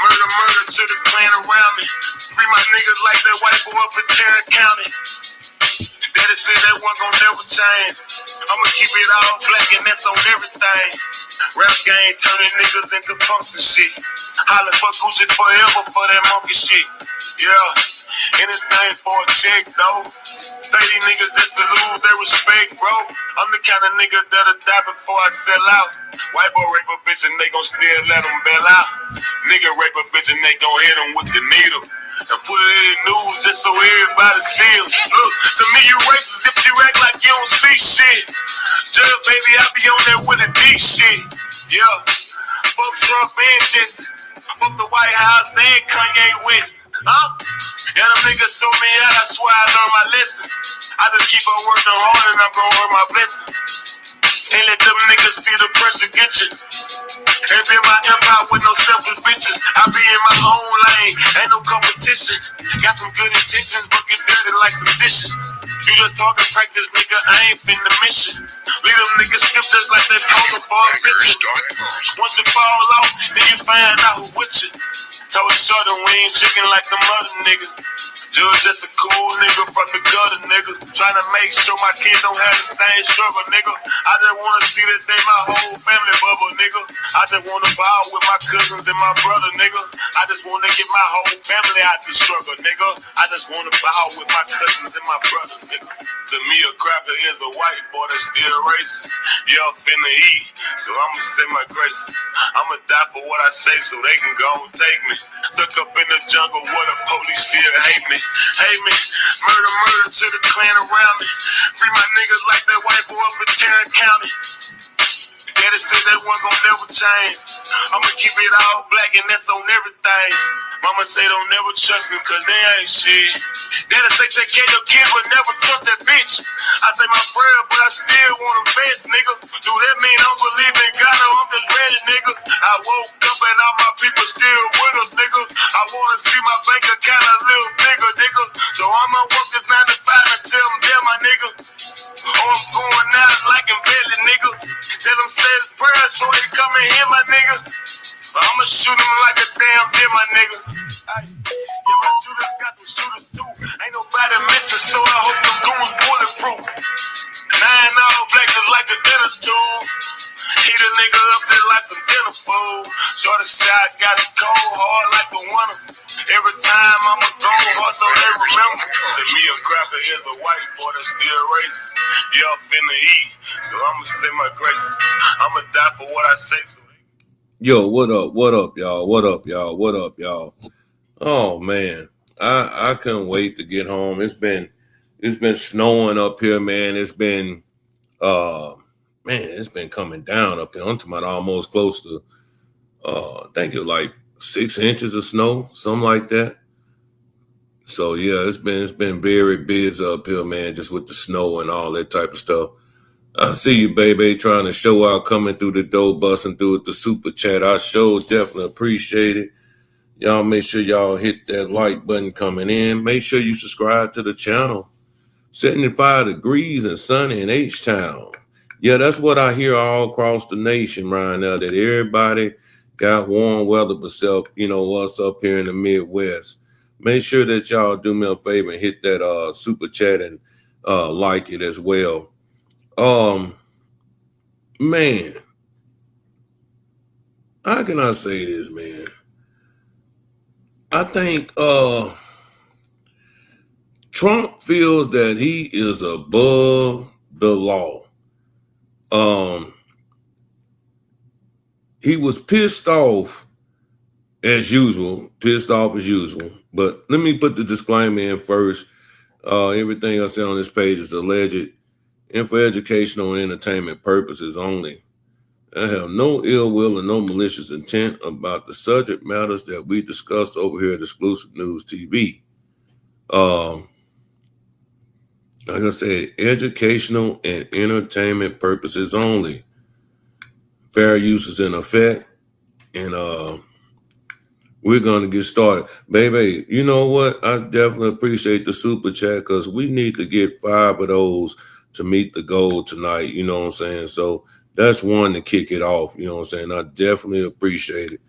Murder, murder to the clan around me. Free my niggas like that white boy up in Tarrant County. Daddy said that one gon' never change. I'ma keep it all black and that's on everything. Rap game turning niggas into punks and shit. Hollin' for Gucci forever for that monkey shit. Yeah, anything for a check though. Pay these niggas just to lose their respect, bro. I'm the kind of nigga that'll die before I sell out. White boy rape a bitch and they gon' still let them bail out. Nigga rape a bitch and they gon' hit him with the needle. And put it in the news just so everybody sees. Look, to me you racist if you act like you don't see shit. Just baby, I be on there with the deep shit. Yeah, fuck Trump and Jesse. Fuck the White House and Kanye West. Huh? Yeah, them niggas show me out, I swear I learned my lesson. I just keep on working hard and I'm gonna earn my blessing. Ain't let them niggas see the pressure get you. Ain't been my empire with no selfish bitches. I be in my own lane, ain't no competition. Got some good intentions, but get dirty like some dishes. You just talking practice, nigga, I ain't finna miss you. Leave them niggas skip just like they posing for a picture. Once you fall off, then you find out who with you. Told short and we ain't chicken like them other niggas. Judge just a cool nigga from the gutter, nigga. Trying to make sure my kids don't have the same struggle, nigga. I just wanna see that they my whole family bubble, nigga. I just wanna ball with my cousins and my brother, nigga. I just wanna get my whole family out the struggle, nigga. I just wanna ball with my cousins and my brother, nigga. To me, a cracker is a white boy that's still racist. Yeah, I'm finna eat, so I'ma say my grace. I'ma die for what I say so they can go and take me. Stuck up in the jungle where the police still hate me. Hate me. Murder, murder to the clan around me. Free my niggas like that white boy up in Tarrant County. Daddy said that one gon' never change. I'ma keep it all black and that's on everything. Mama say don't never trust me cause they ain't shit. Daddy say take care of your kids but never trust that bitch. I say my prayer but I still want them best, nigga. Do that mean I don't believe in God or I'm just ready, nigga? I woke up and all my people still with us, nigga. I wanna see my bank account a little bigger, nigga. So I'ma work this 9 to 5 and tell them damn my nigga. Oh, I'm going out like in Belly, nigga. Tell them say his prayers so they come and hear my nigga. I'ma shoot him like a damn deer, my nigga. Yeah, my shooters got some shooters too. Ain't nobody missing, so I hope them goons bulletproof. 9 all black is like a dinner tube. Heat a nigga up there like some dinner food. Shorty say I got it cold hard like the winter. Every time I'ma go hard so they remember. To me a cracker is a white boy that's still racist. Yeah, I'm finna eat, so I'ma say my grace. I'ma die for what I say so. Yo, what up? What up, y'all? What up, y'all? What up, y'all? Oh man, I couldn't wait to get home. It's been snowing up here, man. It's been it's been coming down up here. I'm talking about almost close to I think it's like 6 inches of snow, something like that. So yeah, it's been very busy up here, man, just with the snow and all that type of stuff. I see you, baby, trying to show out, coming through the door, busting through with the super chat. I sure definitely appreciate it. Y'all make sure y'all hit that like button coming in. Make sure you subscribe to the channel. 75 degrees and sunny in H-Town. Yeah, that's what I hear all across the nation right now, that everybody got warm weather but self, us up here in the Midwest. Make sure that y'all do me a favor and hit that super chat and like it as well. Man, how can I say this, man? I think Trump feels that he is above the law. He was pissed off as usual, But let me put the disclaimer in first. Everything I say on this page is alleged and for educational and entertainment purposes only. I have no ill will and no malicious intent about the subject matters that we discuss over here at Exclusive News TV. Like I said, educational and entertainment purposes only. Fair use is in effect, and we're going to get started. Baby, you know what? I definitely appreciate the super chat because we need to get 5 of those to meet the goal tonight, you know what I'm saying? So that's one to kick it off, you know what I'm saying? I definitely appreciate it.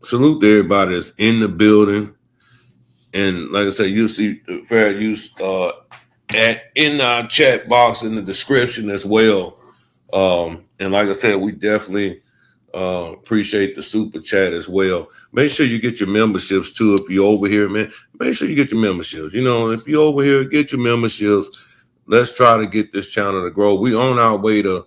salute to everybody that's in the building. And like I said, you'll see fair use in our chat box in the description as well. And like I said, we definitely appreciate the super chat as well. Make sure you get your memberships too. If you're over here, man, make sure you get your memberships. You know, if you're over here, get your memberships. Let's try to get this channel to grow. We on our way to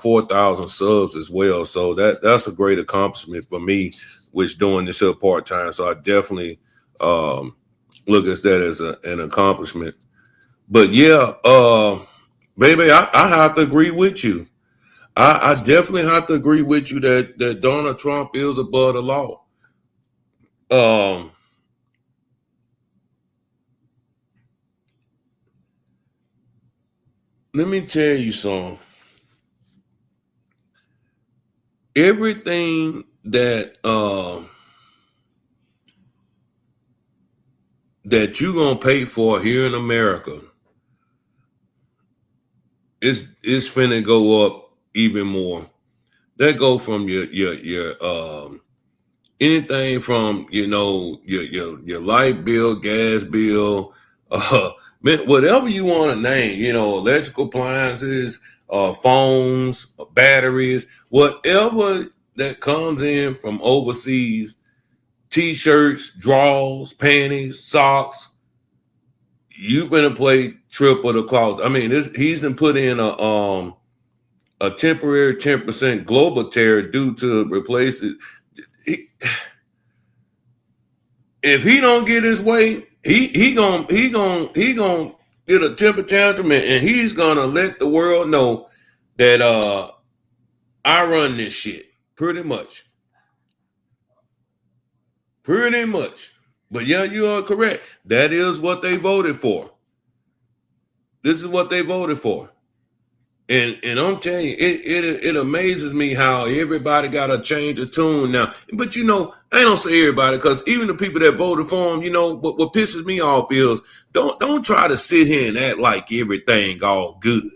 4,000 subs as well. So that's a great accomplishment for me, which doing this here part time. So I definitely look at that as an accomplishment. But yeah, baby, I have to agree with you. I definitely have to agree with you that Donald Trump is above the law. Let me tell you something. Everything that that you gonna pay for here in America is finna go up even more. That go from your anything from your light bill, gas bill, whatever you want to name, electrical appliances, phones, batteries, whatever that comes in from overseas, t-shirts, drawers, panties, socks, you gonna pay triple the cost. I mean, he's been put in a temporary 10% global tariff due to replace it. If he don't get his way, he gonna get a temper tantrum, and he's gonna let the world know that I run this shit pretty much. But yeah, you are correct. That is what they voted for. This is what they voted for. And I'm telling you, it amazes me how everybody got to change the tune now. But I ain't gonna say everybody, because even the people that voted for him, what pisses me off is don't try to sit here and act like everything all good.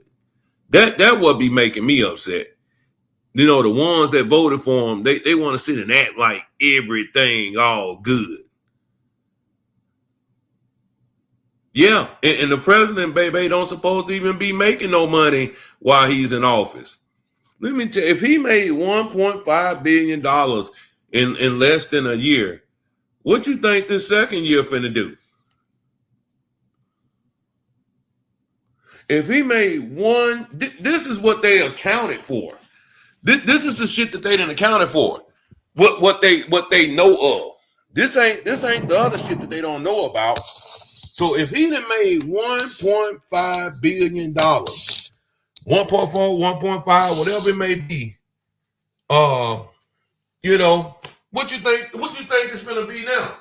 That would be making me upset. The ones that voted for him, they want to sit and act like everything all good. Yeah, and the president, baby, don't supposed to even be making no money while he's in office. Let me tell you, if he made $1.5 billion in less than a year, what you think this second year finna do? If he made this is what they accounted for. This is the shit that they didn't accounted for. What they know of. This ain't the other shit that they don't know about. So if he done made $1.5 billion, 1.4, 1.5, whatever it may be, what you think it's gonna be now?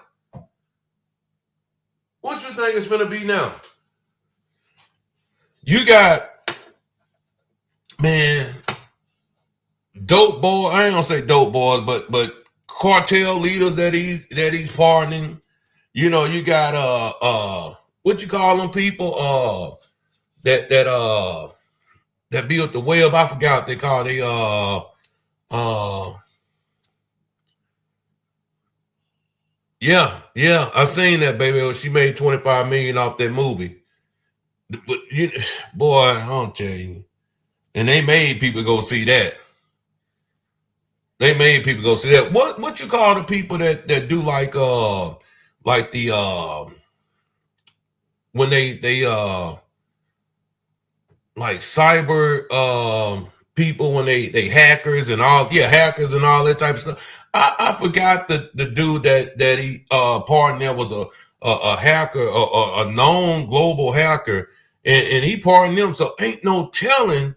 What you think it's gonna be now? You got, man, dope boy. I ain't gonna say dope boys, but cartel leaders that he's pardoning. You got what you call them people that built the web. I forgot what they call yeah, I seen that, baby. She made $25 million off that movie. But boy, I don't tell you. And they made people go see that. What you call the people that do like the when they like cyber people, when they hackers and all that type of stuff. I forgot the dude that he pardoned. There was a hacker, a known global hacker, and he pardoned them. So ain't no telling,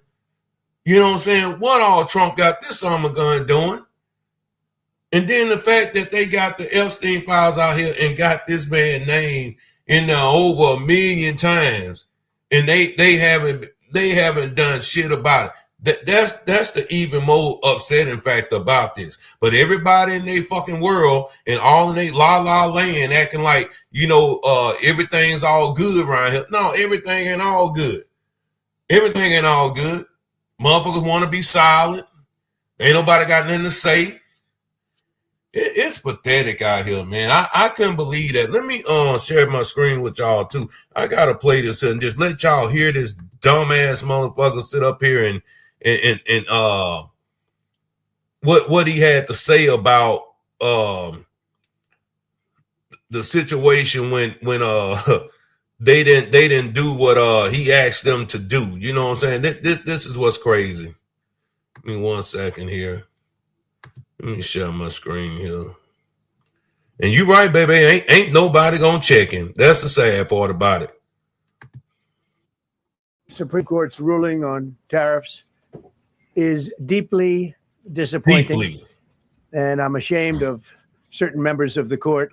you know what I'm saying, what all Trump got this summer gun doing. And then the fact that they got the Epstein files out here and got this man's name in there over 1 million times, and they haven't done shit about it. That's the even more upsetting fact about this. But everybody in their fucking world and all in their la land acting like everything's all good around here. No, everything ain't all good. Everything ain't all good. Motherfuckers want to be silent. Ain't nobody got nothing to say. It's pathetic out here, man. I couldn't believe that. Let me share my screen with y'all too. I gotta play this and just let y'all hear this dumbass motherfucker sit up here and what he had to say about the situation when they didn't do what he asked them to do. You know what I'm saying? This is what's crazy. Give me 1 second here. Let me share my screen here. And you right, baby. Ain't nobody gonna check him. That's the sad part about it. Supreme Court's ruling on tariffs is deeply disappointing. Deeply. And I'm ashamed of certain members of the court.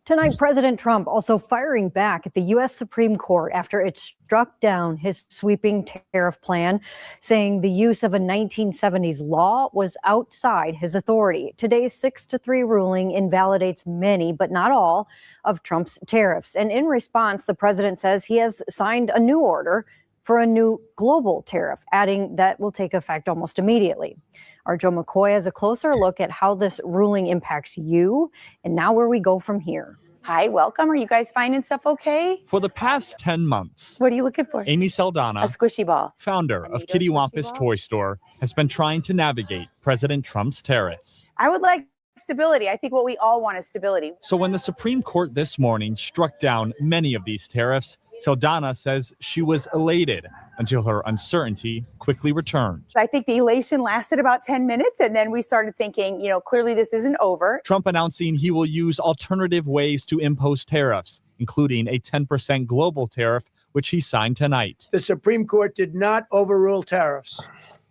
Tonight, President Trump also firing back at the U.S. Supreme Court after it struck down his sweeping tariff plan, saying the use of a 1970s law was outside his authority. Today's 6-3 ruling invalidates many, but not all, of Trump's tariffs. And in response, the president says he has signed a new order for a new global tariff, adding that will take effect almost immediately. Our Joe McCoy has a closer look at how this ruling impacts you and now where we go from here. Hi, welcome. Are you guys finding stuff okay? For the past 10 months, What are you looking for? Amy Saldana, A squishy ball. founder of Kitty Wampus Toy Store, has been trying to navigate President Trump's tariffs. I would like stability. I think what we all want is stability. So when the Supreme Court this morning struck down many of these tariffs, Saldana says she was elated until her uncertainty quickly returned. I think the elation lasted about 10 minutes, and then we started thinking, clearly this isn't over. Trump announcing he will use alternative ways to impose tariffs, including a 10% global tariff, which he signed tonight. The Supreme Court did not overrule tariffs.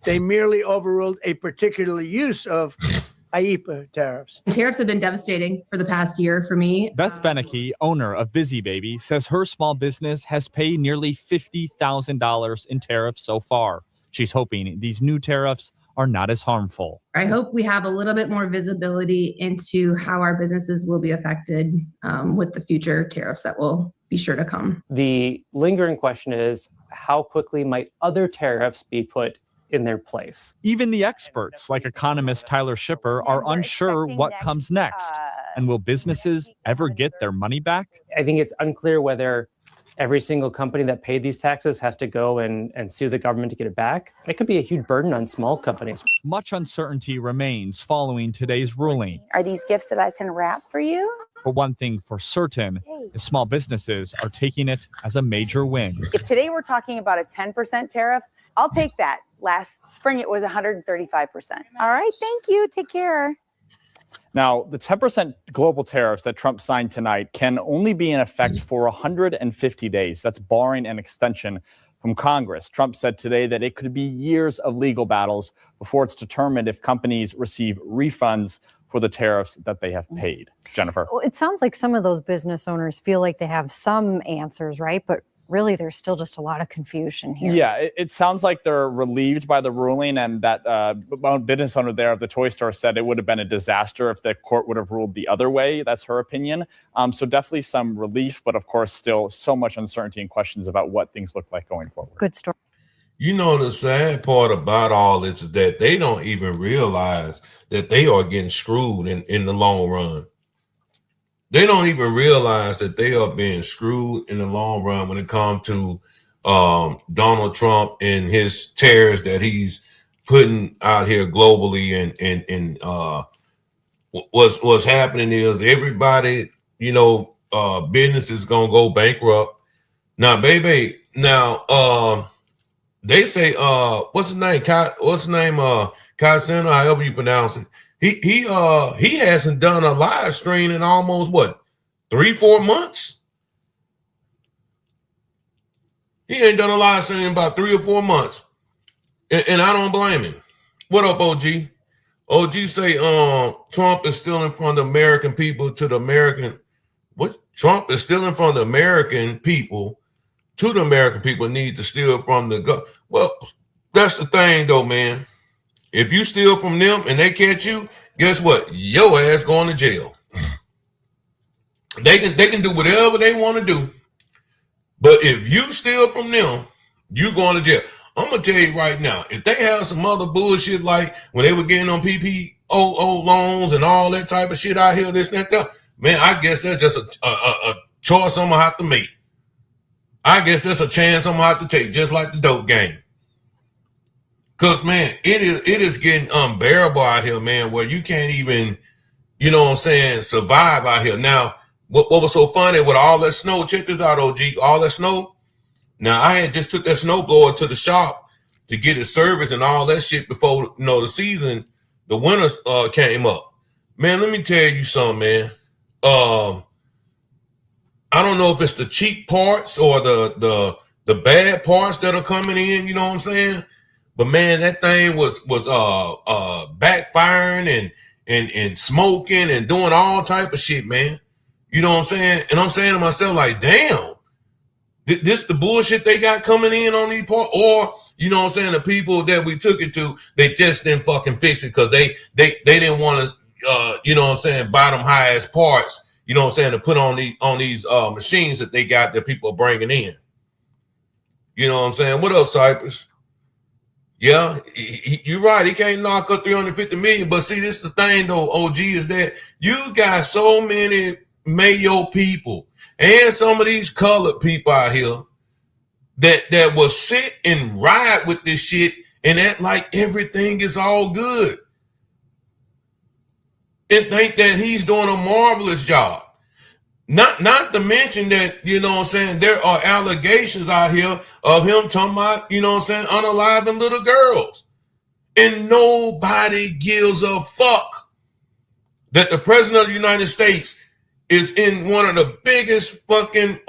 They merely overruled a particular use of IEEPA tariffs. Tariffs have been devastating for the past year for me. Beth Beneke, owner of Busy Baby, says her small business has paid nearly $50,000 in tariffs so far. She's hoping these new tariffs are not as harmful. I hope we have a little bit more visibility into how our businesses will be affected with the future tariffs that will be sure to come. The lingering question is, how quickly might other tariffs be put in their place? Even the experts, like economist Tyler Shipper, are unsure what comes next. And will businesses ever get their money back? I think it's unclear whether every single company that paid these taxes has to go and sue the government to get it back. It could be a huge burden on small companies. Much uncertainty remains following today's ruling. Are these gifts that I can wrap for you? But one thing for certain is small businesses are taking it as a major win. If today we're talking about a 10% tariff, I'll take that. Last spring, it was 135%. All right, thank you. Take care. Now, the 10% global tariffs that Trump signed tonight can only be in effect for 150 days. That's barring an extension from Congress. Trump said today that it could be years of legal battles before it's determined if companies receive refunds for the tariffs that they have paid. Jennifer. Well, it sounds like some of those business owners feel like they have some answers, right? But really, there's still just a lot of confusion here. Yeah, it sounds like they're relieved by the ruling, and that business owner there of the toy store said it would have been a disaster if the court would have ruled the other way. That's her opinion. So definitely some relief, but of course, still so much uncertainty and questions about what things look like going forward. Good story. You know, the sad part about all this is that they don't even realize that they are getting screwed in the long run. They don't even realize that they are being screwed in the long run when it comes to Donald Trump and his tariffs that he's putting out here globally. And what's happening is everybody, business is gonna go bankrupt. Now, baby, they say what's his name? Kai Center, however you pronounce it. He hasn't done a live stream in almost 3-4 months. He ain't done a live stream in about 3 or 4 months, and I don't blame him. What up, OG? OG say Trump is stealing from the American people to the American. What? Trump is stealing from the American people to the American people need to steal from the Well, that's the thing though, man. If you steal from them and they catch you, guess what? Your ass going to jail. They can do whatever they want to do. But if you steal from them, you going to jail. I'm going to tell you right now, if they have some other bullshit like when they were getting on PPP old loans and all that type of shit out here, this and that. Man, I guess that's just a choice I'm gonna have to make. I guess that's a chance I'm gonna have to take, just like the dope game. Cause man, it is getting unbearable out here, man, where you can't even, you know what I'm saying, survive out here. Now, what was so funny with all that snow, check this out, OG, all that snow. Now, I had just took that snowblower to the shop to get it serviced and all that shit before, you know, the season, the winter came up. Man, let me tell you something, man. I don't know if it's the cheap parts or the bad parts that are coming in, you know what I'm saying? But man, that thing was backfiring and smoking and doing all type of shit, man. You know what I'm saying? And I'm saying to myself, like, damn, this the bullshit they got coming in on these parts? Or, you know what I'm saying, the people that we took it to, they just didn't fucking fix it because they didn't want to, you know what I'm saying, buy them high-ass parts, you know what I'm saying, to put on these machines that they got that people are bringing in. You know what I'm saying? What up, Cypress? Yeah, you're right. He can't knock up 350 million. But see, this is the thing, though, OG, is that you got so many Mayo people and some of these colored people out here that will sit and ride with this shit and act like everything is all good and think that he's doing a marvelous job. Not to mention that, you know what I'm saying, there are allegations out here of him talking about, you know what I'm saying, unaliving little girls. And nobody gives a fuck that the president of the United States is in one of the biggest fucking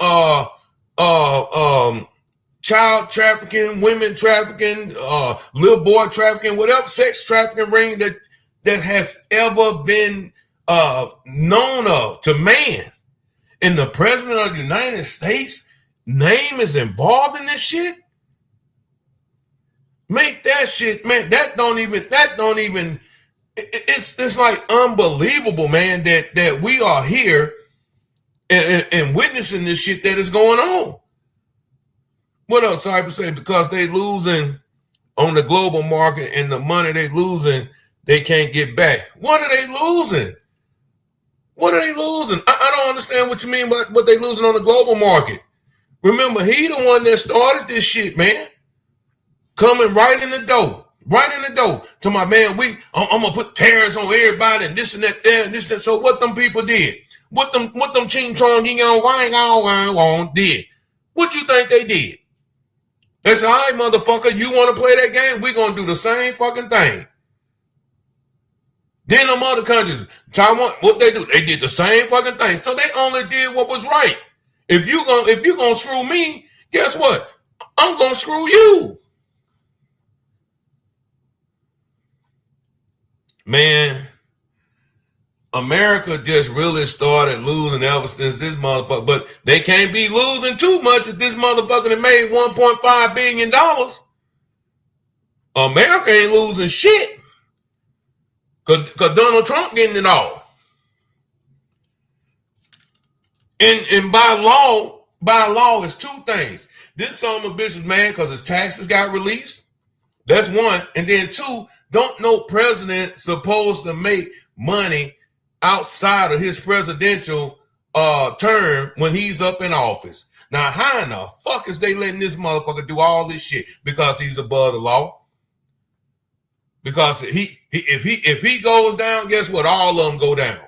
child trafficking, women trafficking, little boy trafficking, whatever sex trafficking ring that has ever been known of to man. And the president of the United States name is involved in this shit. Make that shit, man. That don't even. It's like unbelievable, man. That we are here and witnessing this shit that is going on. What else I would say? Because they losing on the global market and the money they losing, they can't get back. What are they losing? What are they losing? I don't understand what you mean by what they losing on the global market. Remember, he the one that started this shit, man. Coming right in the door. Right in the door. To my man, I'm gonna put tariffs on everybody and this and that there and this and that. So what them people did? What them ching chong ying on did? What you think they did? They said, all right, motherfucker, you want to play that game? We're gonna do the same fucking thing. Then them other countries, Taiwan, what they do? They did the same fucking thing. So they only did what was right. If you gonna screw me, guess what? I'm gonna screw you. Man, America just really started losing ever since this motherfucker. But they can't be losing too much if this motherfucker that made $1.5 billion. America ain't losing shit. Cause Donald Trump getting it all. And by law, it's two things. This son of a bitch was mad because his taxes got released. That's one. And then two, don't no president supposed to make money outside of his presidential term when he's up in office. Now, how in the fuck is they letting this motherfucker do all this shit? Because he's above the law. Because if he goes down, guess what? All of them go down.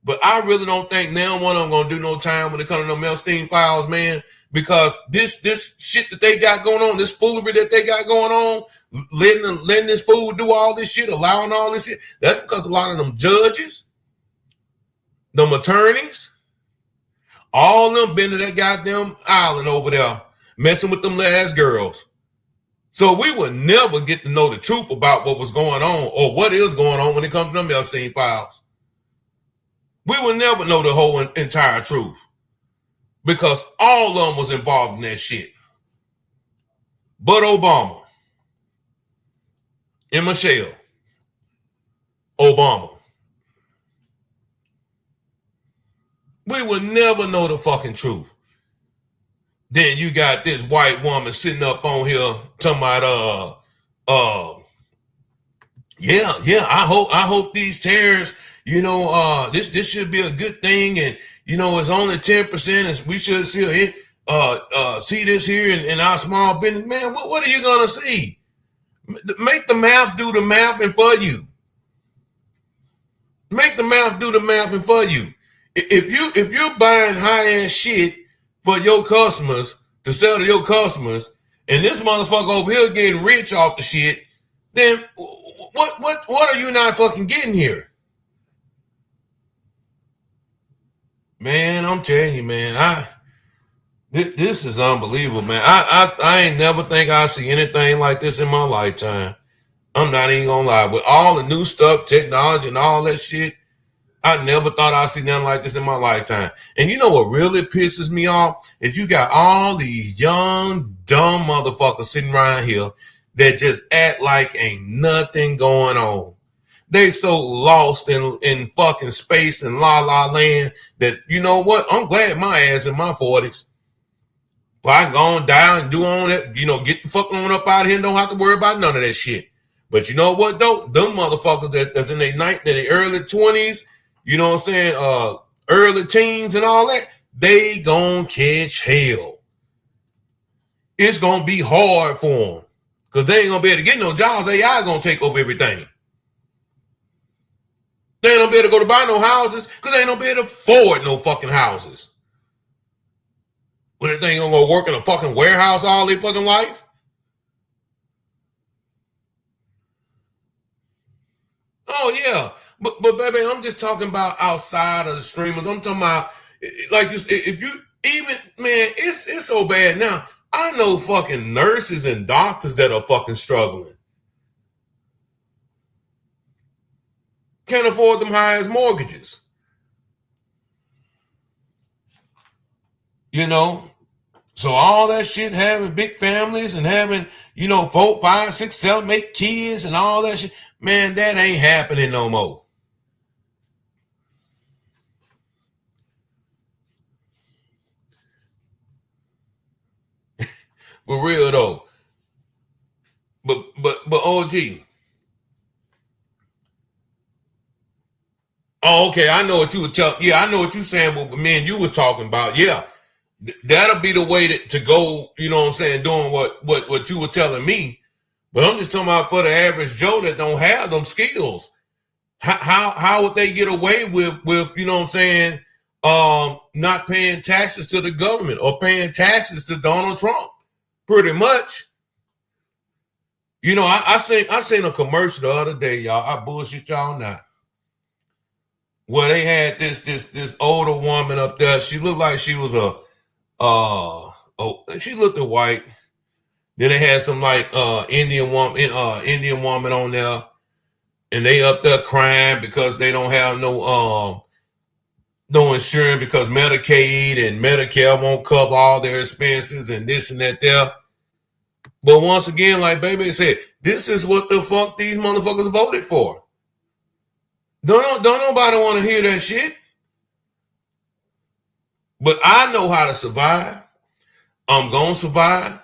But I really don't think now one of them gonna do no time when it comes to them Epstein files, man. Because this shit that they got going on, this foolery that they got going on, letting this fool do all this shit, allowing all this shit, that's because a lot of them judges, them attorneys, all them been to that goddamn island over there, messing with them little ass girls. So we would never get to know the truth about what was going on or what is going on when it comes to them Epstein files. We would never know the whole entire truth because all of them was involved in that shit. But Obama and Michelle Obama, we would never know the fucking truth. Then you got this white woman sitting up on here talking about Yeah. I hope these tariffs, this should be a good thing, and it's only 10%, and we should see it. See this here in our small business, man. What are you gonna see? Make the math do the math and for you. Make the math do the math and for you. If you're buying high ass shit for your customers to sell to your customers, and this motherfucker over here getting rich off the shit, then what are you not fucking getting here? Man, I'm telling you, man, this is unbelievable, man. I ain't never think I'd see anything like this in my lifetime. I'm not even gonna lie. With all the new stuff, technology, and all that shit, I never thought I'd see nothing like this in my lifetime. And you know what really pisses me off? Is you got all these young, dumb motherfuckers sitting around here that just act like ain't nothing going on. They so lost in fucking space and la la land that, you know what? I'm glad my ass in my 40s. But I can go on down and do on that, get the fuck on up out of here and don't have to worry about none of that shit. But you know what, though? Them motherfuckers that's in their early 20s, you know what I'm saying, early teens and all that, they gonna catch hell. It's gonna be hard for them because they ain't gonna be able to get no jobs. AI gonna take over everything. They ain't gonna be able to go to buy no houses because they ain't gonna be able to afford no fucking houses. When they ain't gonna go work in a fucking warehouse all their fucking life? Oh yeah, but baby, I'm just talking about outside of the streamers. I'm talking about like if you even man, it's so bad now. I know fucking nurses and doctors that are fucking struggling. Can't afford them high ass mortgages. So all that shit, having big families and having, 4, 5, 6, 7, 8 kids and all that shit, man, that ain't happening no more. For real though. But OG. Oh, okay. I know what you were telling. Yeah, I know what you saying. But man, you were talking about. Yeah, that'll be the way to go. You know what I'm saying? Doing what you were telling me. But I'm just talking about for the average Joe that don't have them skills. How would they get away with you know what I'm saying? Not paying taxes to the government or paying taxes to Donald Trump? Pretty much. I seen a commercial the other day, y'all. I bullshit y'all not. Where they had this older woman up there. She looked like she was she looked white. Then they had some like Indian woman on there, and they up there crying because they don't have no insurance because Medicaid and Medicare won't cover all their expenses and this and that there. But once again, like Baby said, this is what the fuck these motherfuckers voted for. Don't nobody want to hear that shit. But I know how to survive. I'm gonna survive.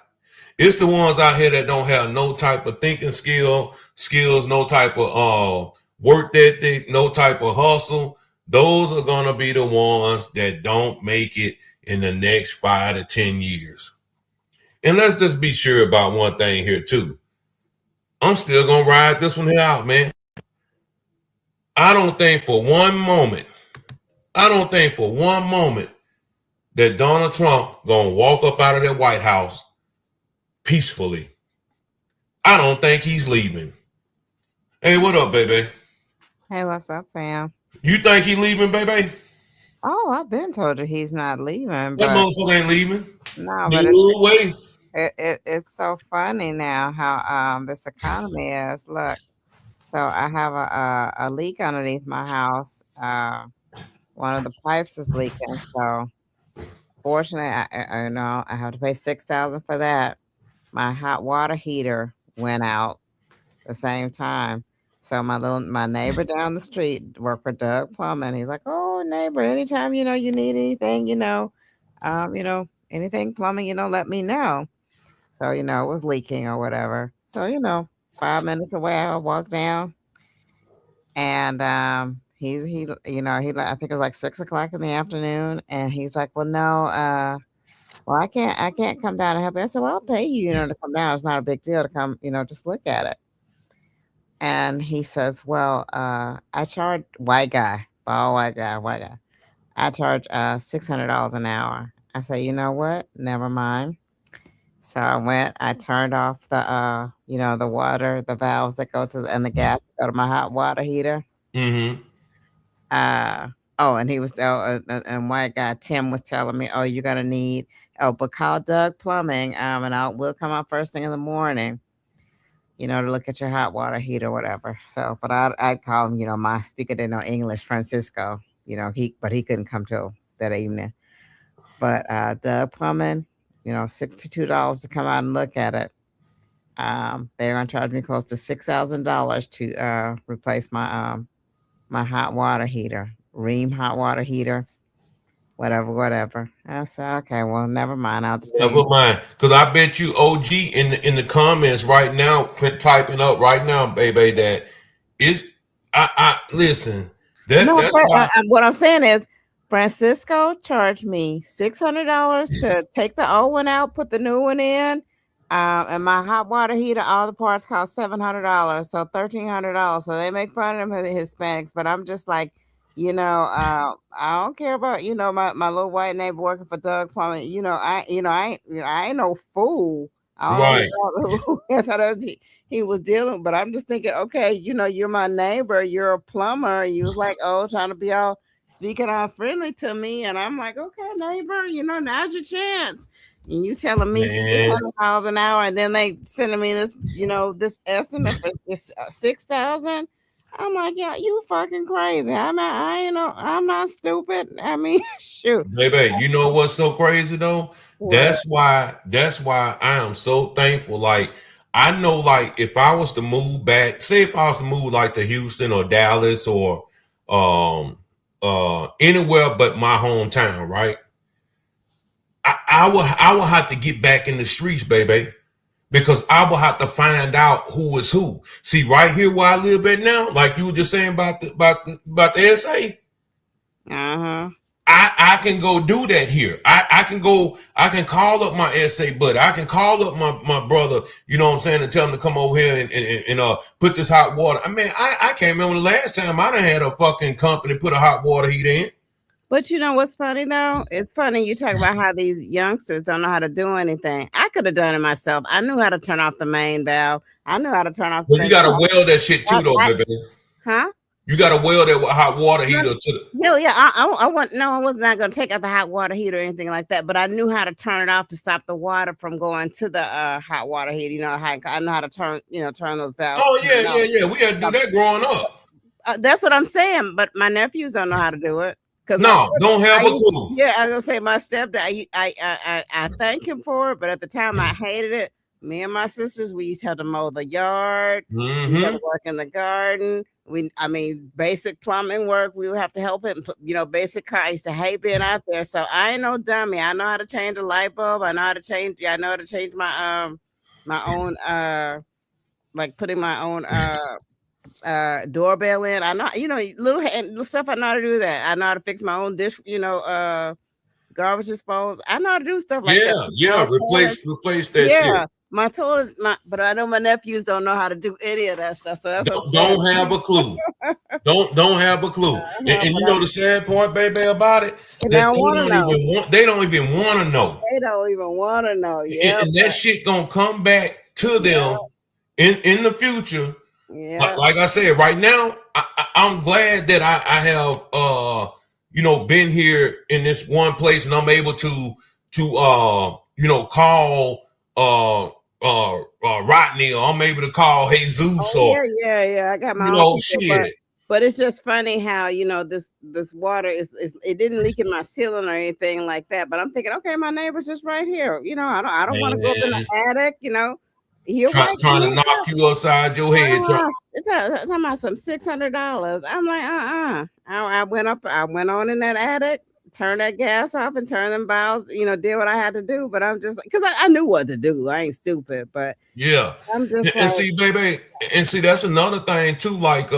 It's the ones out here that don't have no type of thinking skills, no type of work ethic, no type of hustle. Those are gonna be the ones that don't make it in the next 5 to 10 years. And let's just be sure about one thing here too. I'm still gonna ride this one here out, man. I don't think for one moment that Donald Trump gonna walk up out of that White House peacefully. I don't think he's leaving. Hey, what up, baby? Hey, what's up, fam? You think he leaving, baby? Oh, I've been told you he's not leaving. That But motherfucker ain't leaving. no, No but way. it's so funny now how this economy is. Look, so I have a leak underneath my house. One of the pipes is leaking. So fortunately, I have to pay $6,000 for that. My hot water heater went out the same time. So my neighbor down the street worked for Doug Plumber, and he's like, "Oh, neighbor, anytime you need anything, anything plumbing, let me know." So it was leaking or whatever. So 5 minutes away, I walk down. And he I think it was like 6 o'clock in the afternoon, and he's like, well, no, well, I can't come down and help you. I said, well, I'll pay you, to come down. It's not a big deal to come, just look at it. And he says, well, I charge white guy. I charge $600 an hour. I say, you know what? Never mind. So I went, I turned off the the water, the valves that go to and the gas that go to my hot water heater. Mm-hmm. And he was and white guy Tim was telling me, oh, you're gonna need but call Doug Plumbing, and we'll come out first thing in the morning, to look at your hot water heater or whatever. So, but I'd call him, my speaker didn't know English, Francisco, he couldn't come till that evening. But Doug Plumbing, $62 to come out and look at it. They're gonna charge me close to $6,000 to replace my my hot water heater, Ream hot water heater, whatever. I said, okay, well, never mind. I'll just never mind, because I bet you OG in the comments right now, typing up right now, baby, that is I listen. That's what I'm saying is Francisco charged me $600 to take the old one out, put the new one in. And my hot water heater, all the parts cost $700, so $1,300. So they make fun of them Hispanics, but I'm just like, I don't care about my little white neighbor working for Doug Plumbing. I ain't no fool. I thought he was dealing, but I'm just thinking, okay, you're my neighbor, you're a plumber. You was like, trying to be all speaking all friendly to me, and I'm like, okay, neighbor, now's your chance. And you telling me $600 an hour, and then they sending me this, this estimate for this $6,000. I'm like, yeah, you fucking crazy. I'm not stupid. I mean, shoot, baby. You know what's so crazy though? What? That's why I am so thankful. Like, I know, like, if I was to move back, say if I was to move like to Houston or Dallas or anywhere but my hometown, right? I will have to get back in the streets, baby, because I will have to find out who is who. See, right here where I live at now, like you were just saying about the SA. I can go do that here. I can call up my SA buddy. I can call up my brother, you know what I'm saying, and tell him to come over here and put this hot water. I mean, I can't remember the last time I done had a fucking company put a hot water heater in. But you know what's funny though? It's funny you talk about how these youngsters don't know how to do anything. I could have done it myself. I knew how to turn off the main valve. I knew how to turn off. Well, you got to weld that shit too, though, baby. Huh? You got to weld that hot water heater to the. Yeah. I was not going to take out the hot water heater or anything like that. But I knew how to turn it off to stop the water from going to the hot water heater. I know how to turn those valves. Oh yeah. We had to do that growing up. That's what I'm saying. But my nephews don't know how to do it. No, don't have a clue. Yeah, I was gonna say my stepdad. I thank him for it, but at the time I hated it. Me and my sisters, we used to have to mow the yard. Mm-hmm. We had to work in the garden. Basic plumbing work. We would have to help him. Basic car. I used to hate being out there. So I ain't no dummy. I know how to change a light bulb. I know how to change my my own like putting my own doorbell in. I know, little stuff. I know how to do that. I know how to fix my own dish, garbage disposal. I know how to do stuff like that. Yeah, replace that shit. My toilets, but I know my nephews don't know how to do any of that stuff. So that's don't have a clue. don't have a clue. And you know the sad part, baby, about it? They don't even want to know. They don't even want to know. Yeah, and that shit gonna come back to them in the future. Yeah. Like I said, right now, I'm glad that I have been here in this one place, and I'm able to call Rodney, or I'm able to call Jesus. Yeah. I got my own shit. But it's just funny how this water it didn't leak in my ceiling or anything like that. But I'm thinking, okay, my neighbor's just right here. I don't want to go up in the attic. Trying to knock you upside your head. It's talking about some $600. I'm like, I went on in that attic turn that gas off and turn them valves, did what I had to do. But I'm just because I knew what to do. I ain't stupid, but yeah. I'm just And see, baby, and see, that's another thing too. Like,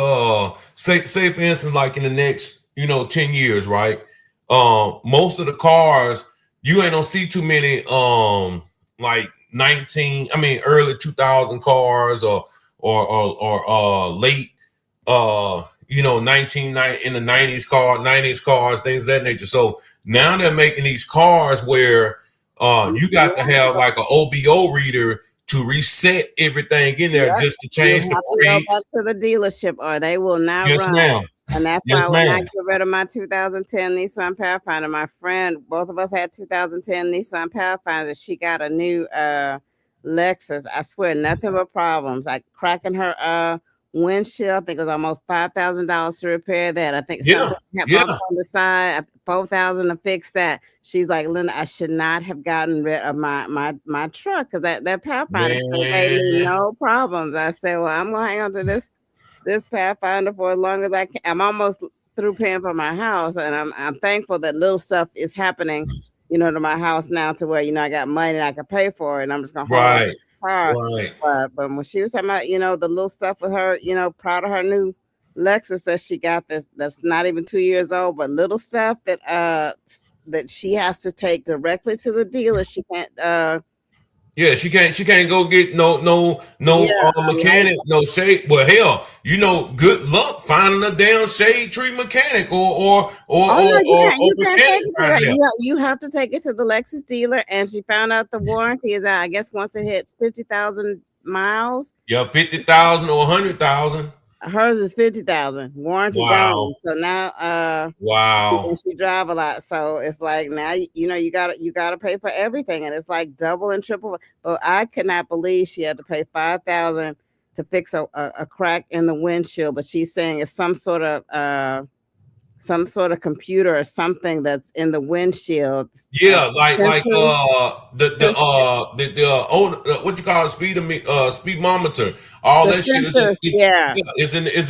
say for instance, like in the next, 10 years, right? Most of the cars, you ain't gonna see too many, like early 2000 cars or late, 1990 in the 90s cars, things of that nature. So now they're making these cars where you got to have like an OBO reader to reset everything in there just to change the brakes. Go back to the dealership or they will not run. Ma'am. And that's why when I get rid of my 2010 Nissan Pathfinder, my friend, both of us had 2010 Nissan Pathfinder. She got a new Lexus. I swear, nothing but problems. Like cracking her windshield. I think it was almost $5,000 to repair that. I think something happened on the side. $4,000 to fix that. She's like, Linda, I should not have gotten rid of my truck because that Pathfinder gave me no problems. I said, well, I'm gonna hang on to this Pathfinder for as long as I can. I'm almost through paying for my house, and I'm thankful that little stuff is happening, to my house now to where I got money and I can pay for it, and I'm just gonna hold on to the car. Right. But when she was talking about the little stuff with her, proud of her new Lexus that she got that's not even 2 years old, but little stuff that she has to take directly to the dealer. She can't. She can't go get no mechanic, no shade. Well, hell, good luck finding a damn shade tree mechanic or you can't take it. You have to take it to the Lexus dealer, and she found out the warranty is out. I guess once it hits 50,000 miles. Yeah, 50,000 or 100,000. Hers is 50,000 warranty down. So now, and she drive a lot. So it's like now, you gotta pay for everything, and it's like double and triple. But I could not believe she had to pay $5,000 to fix a crack in the windshield. But she's saying it's some sort of computer or something that's in the windshield. Yeah, like what you call it, speedometer. All that shit is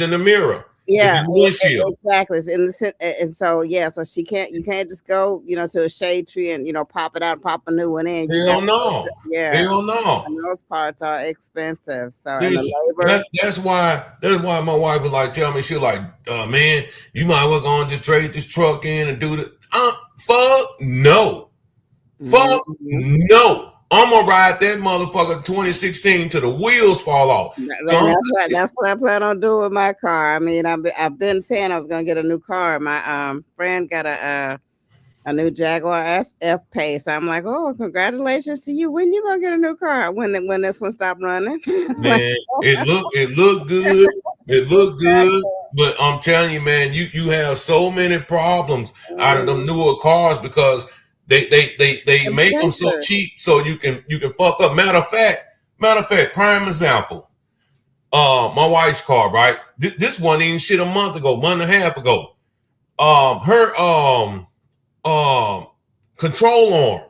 in the mirror. Yeah, it's in the windshield. Exactly. It's in the and so so you can't just go to a shade tree and pop it out and pop a new one in. Hell no. Hell no. And those parts are expensive. So that's why my wife would like tell me, she like, man, you might well go and just trade this truck in and do the fuck no. Fuck no. I'm gonna ride that motherfucker 2016 till the wheels fall off. That's what I plan on doing with my car. I mean, I've been saying I was gonna get a new car. My friend got a new Jaguar F-Pace. I'm like, oh, congratulations to you. When you gonna get a new car? When this one stopped running? Man, it looked good. It looked good. But I'm telling you, man, you have so many problems out of them newer cars because they make them so cheap so you can fuck up. Matter of fact, prime example. My wife's car, right? This one even shit a month and a half ago. Her control arm,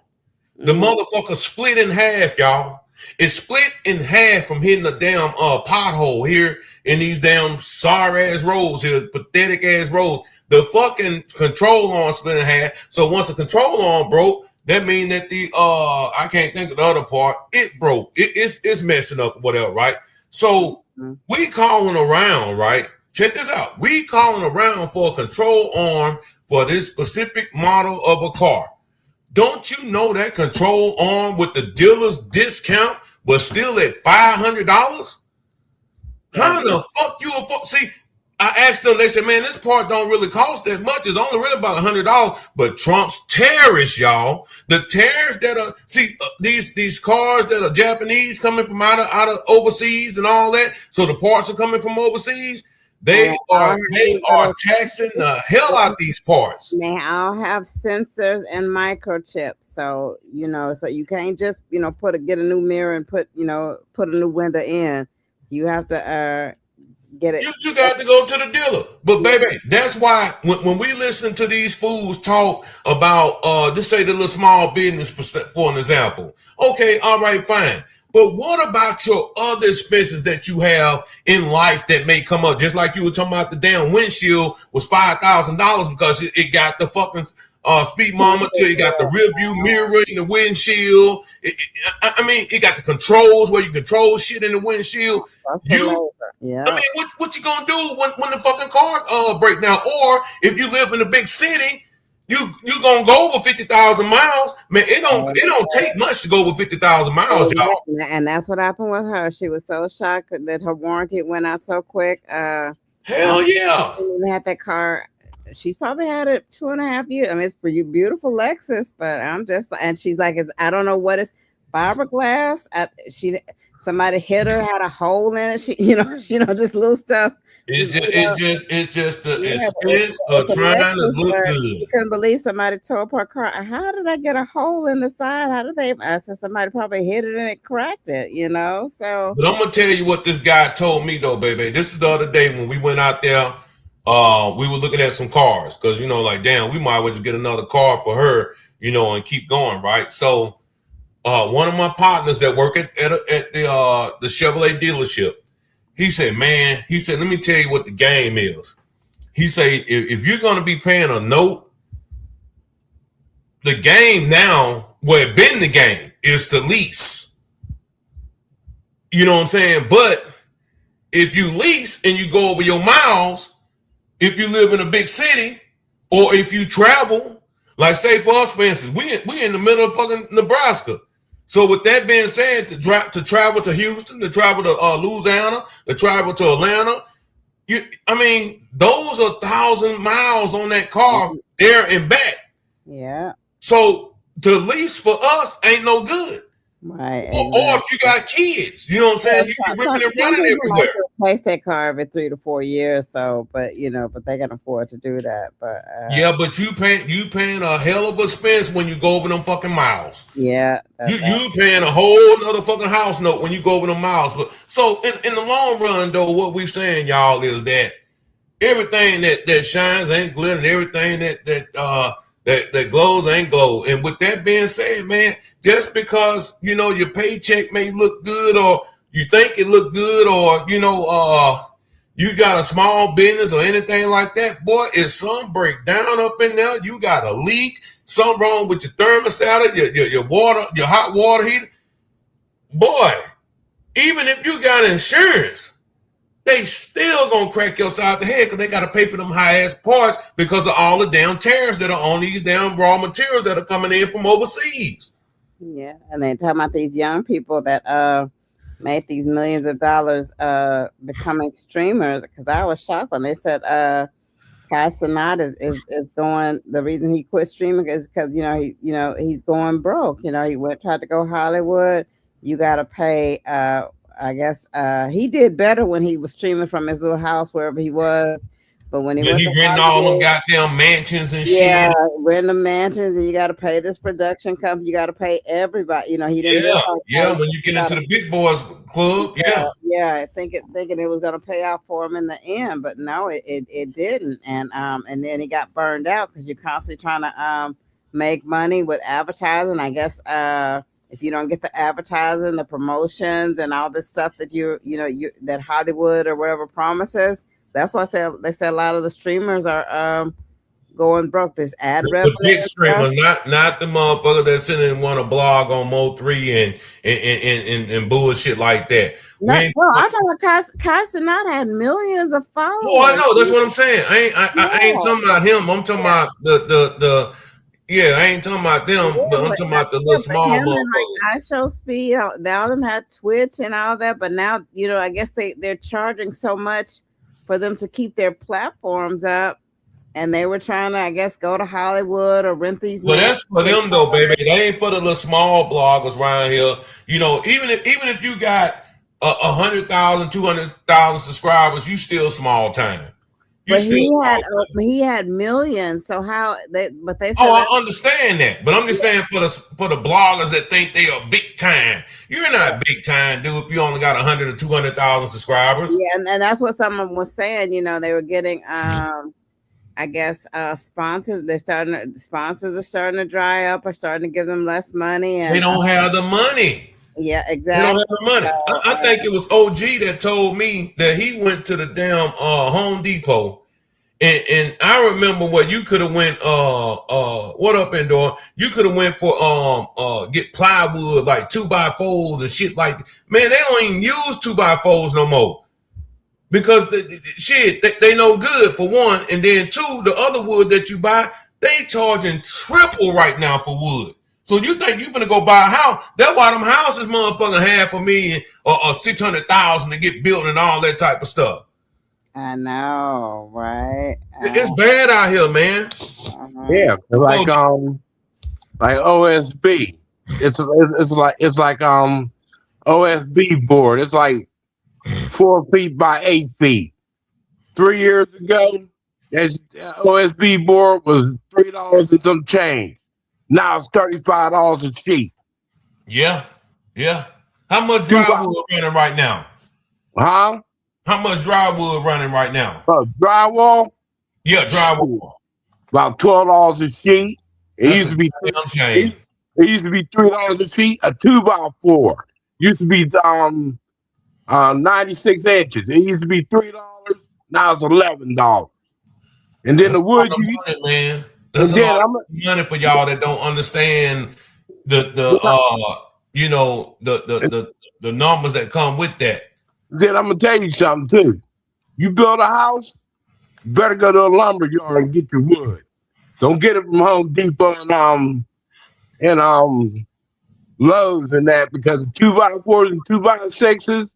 the motherfucker split in half, y'all. It split in half from hitting a damn pothole here in these damn sorry ass roads here, pathetic ass roads. The fucking control arm split in half. So once the control arm broke, that means that the I can't think of the other part. It broke. It's messing up, whatever, right? So we calling around, right? Check this out. We calling around for a control arm for this specific model of a car. Don't you know that control arm with the dealer's discount was still at $500? How the fuck you see? I asked them, they said, man, this part don't really cost that much. It's only really about $100. But Trump's tariffs, y'all, the tariffs that are, these cars that are Japanese coming from out of overseas and all that. So the parts are coming from overseas. They are taxing the hell out these parts. They all have sensors and microchips. So, so you can't just, get a new mirror and put a new window in. You have to get it. You got to go to the dealer. But baby, that's why when we listen to these fools talk about just say the little small business for an example. Okay, all right, fine. But what about your other expenses that you have in life that may come up? Just like you were talking about the damn windshield was $5,000 because it got the fucking Speed Mama till you got the rear view mirror in the windshield. I mean, it got the controls where you control shit in the windshield. Yeah. I mean, what you gonna do when the fucking car break down? Or if you live in a big city, you gonna go over 50,000 miles. Man, it don't take much to go over 50,000 miles, y'all. And that's what happened with her. She was so shocked that her warranty went out so quick. Hell yeah. She even had that car. She's probably had it 2.5 years. I mean, it's for you, beautiful Lexus, but and she's like, I don't know what it's fiberglass. Somebody hit her, had a hole in it. She, just little stuff. It's just the expense of trying to look good. She couldn't believe somebody tore up her car. How did I get a hole in the side? How did they? I said somebody probably hit it and it cracked it. So. But I'm gonna tell you what this guy told me though, baby. This is the other day when we went out there. We were looking at some cars because like damn, we might as well just get another car for her, and keep going, right? So, one of my partners that work at the Chevrolet dealership. He said, let me tell you what the game is. He said, if you're going to be paying a note, the game now, well, it been the game, is to lease. You know what I'm saying? But if you lease and you go over your miles, if you live in a big city, or if you travel, like say for us, for instance, we in the middle of fucking Nebraska. So with that being said, to travel to Houston, to travel to Louisiana, to travel to Atlanta, those are 1,000 miles on that car there and back. Yeah. So to lease for us ain't no good. Right. Or if you got kids, you know what I'm saying? You're ripping and running everywhere. Replace that car every 3 to 4 years. So, but they can afford to do that. But yeah, but you paying a hell of a expense when you go over them fucking miles. Yeah, you paying a whole other fucking house note when you go over them miles. But so in the long run, though, what we saying, y'all, is that everything that shines ain't glitter, and everything that glows ain't glow. And with that being said, man, just because your paycheck may look good, or you think it look good, or you got a small business or anything like that, boy, if some break down up in there, you got a leak, something wrong with your thermostat, your water, your hot water heater, boy, even if you got insurance, they still gonna crack your side of the head because they gotta pay for them high ass parts because of all the damn tariffs that are on these damn raw materials that are coming in from overseas. Yeah, and they're talking about these young people that made these millions of dollars becoming streamers. Because I was shocked when they said Kai Cenat is going. The reason he quit streaming is because he's going broke. He tried to go Hollywood. You got to pay. I guess he did better when he was streaming from his little house wherever he was. But when he renting all them goddamn mansions and shit. Yeah, renting the mansions, and you got to pay this production company. You got to pay everybody. He didn't. Yeah. When you get into the big boys club, yeah. Thinking it was going to pay off for him in the end, but no, it didn't. And then he got burned out because you're constantly trying to make money with advertising. I guess if you don't get the advertising, the promotions, and all this stuff that you that Hollywood or whatever promises. That's why they say a lot of the streamers are going broke. This ad revenue. The big streamer, not the motherfucker that's sitting and want to blog on Mo3 and bullshit like that. I'm talking about Kai Cenat had millions of followers. Oh, I know. That's what I'm saying. I ain't talking about him. I'm talking about the I ain't talking about them, but I'm talking about the little small motherfuckers. I Show Speed. All of them had Twitch and all that, but now I guess they're charging so much for them to keep their platforms up, and they were trying to, I guess, go to Hollywood or rent these. Well, that's for them though, baby. They ain't for the little small bloggers around here. Even if you got 100,000, 200,000 subscribers, you still small time. He had millions. So how they? But they said. Oh, I understand that, but I'm just saying for the bloggers that think they are big time. You're not big time, dude. If you only got 100 or 200,000 subscribers. Yeah, and that's what someone was saying. They were getting, I guess, sponsors. Sponsors are starting to dry up, or starting to give them less money, and they don't have the money. Yeah, exactly. They don't have the money. I think it was OG that told me that he went to the damn Home Depot And I remember what you could have went what up Indoor? You could have went for get plywood like 2x4s and shit like, man, they don't even use 2x4s no more. Because they no good for one, and then two, the other wood that you buy, they charging triple right now for wood. So you think you're gonna go buy a house? That's why them houses motherfucking $500,000 or 600,000 to get built and all that type of stuff. I know, right? It's bad out here, man. Yeah, like OSB. It's like OSB board. It's like 4 feet by 8 feet. 3 years ago, that OSB board was $3 and some change. Now it's $35 a sheet. Yeah. How much drywall running right now? Huh? How much drywall running right now? Drywall? Yeah, drywall. About $12 a sheet. It used to be $3 a sheet. A 2x4 used to be 96 inches. It used to be $3. Now it's $11. And then that's the wood, money, man. That's a lot of money for y'all that don't understand the numbers that come with that. Then I'm gonna tell you something too. You build a house, you better go to a lumber yard and get your wood. Don't get it from Home Depot and Lowe's and that, because 2x4s and 2x6s,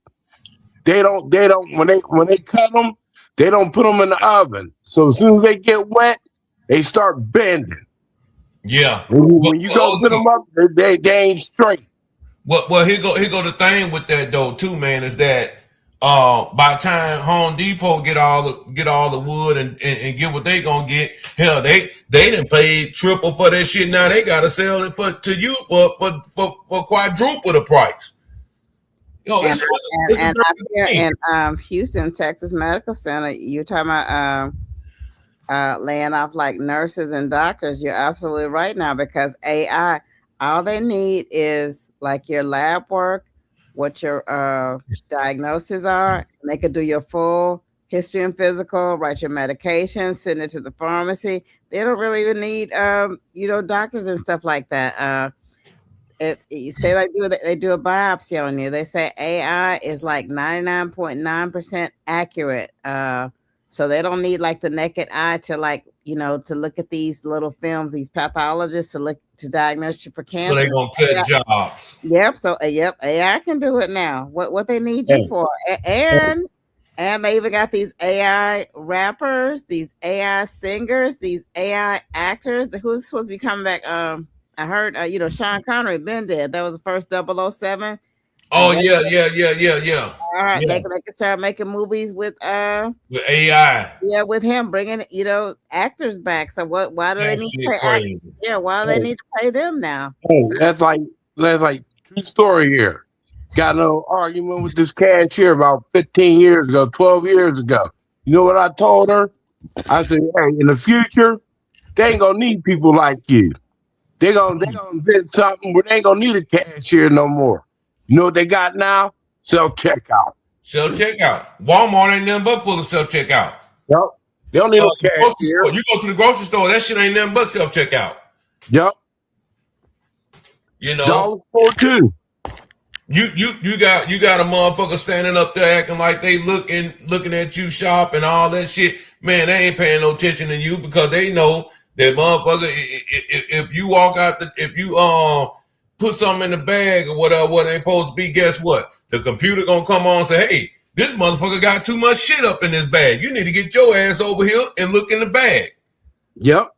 they don't when they cut them, they don't put them in the oven. So as soon as they get wet, they start bending. Yeah. When you go put them up, they ain't straight. Well, here go the thing with that though too, man, is that by the time Home Depot get all the wood and get what they gonna get, hell, they done paid triple for that shit. Now they gotta sell it to you for quadruple the price. You know, and up here in Houston, Texas Medical Center, you're talking about laying off like nurses and doctors. You're absolutely right now, because AI, all they need is like your lab work, what your diagnoses are, and they could do your full history and physical, write your medication, send it to the pharmacy. They don't really even need doctors and stuff like that. If you say like they do a biopsy on you, they say AI is like 99.9% accurate. So they don't need like the naked eye to to look at these little films, these pathologists to diagnose you for cancer. So they're gonna cut jobs. Yep. So AI can do it now. What they need you for, and they even got these AI rappers, these AI singers, these AI actors. Who's supposed to be coming back? I heard Sean Connery been dead. That was the first 007. Oh yeah. All right, yeah. they can start making movies with AI. Yeah, with him bringing actors back. So why do they need to pay? Why do they need to pay them now? That's like true story here. Got no argument with this cashier about 15 years ago, 12 years ago. You know what I told her? I said, hey, in the future, they ain't gonna need people like you. They're gonna invent something where they ain't gonna need a cashier no more. You know what they got now? Self-checkout. Self-checkout. Walmart ain't nothing but full of self-checkout. Yep. They don't need no cashier. You go to the grocery store, that shit ain't nothing but self-checkout. Yep. You know. Dollar store too. You got a motherfucker standing up there acting like they looking at you shop and all that shit. Man, they ain't paying no attention to you, because they know that motherfucker, if you walk out, if you put something in the bag or whatever, what ain't supposed to be, guess what? The computer gonna come on and say, hey, this motherfucker got too much shit up in this bag. You need to get your ass over here and look in the bag. Yep.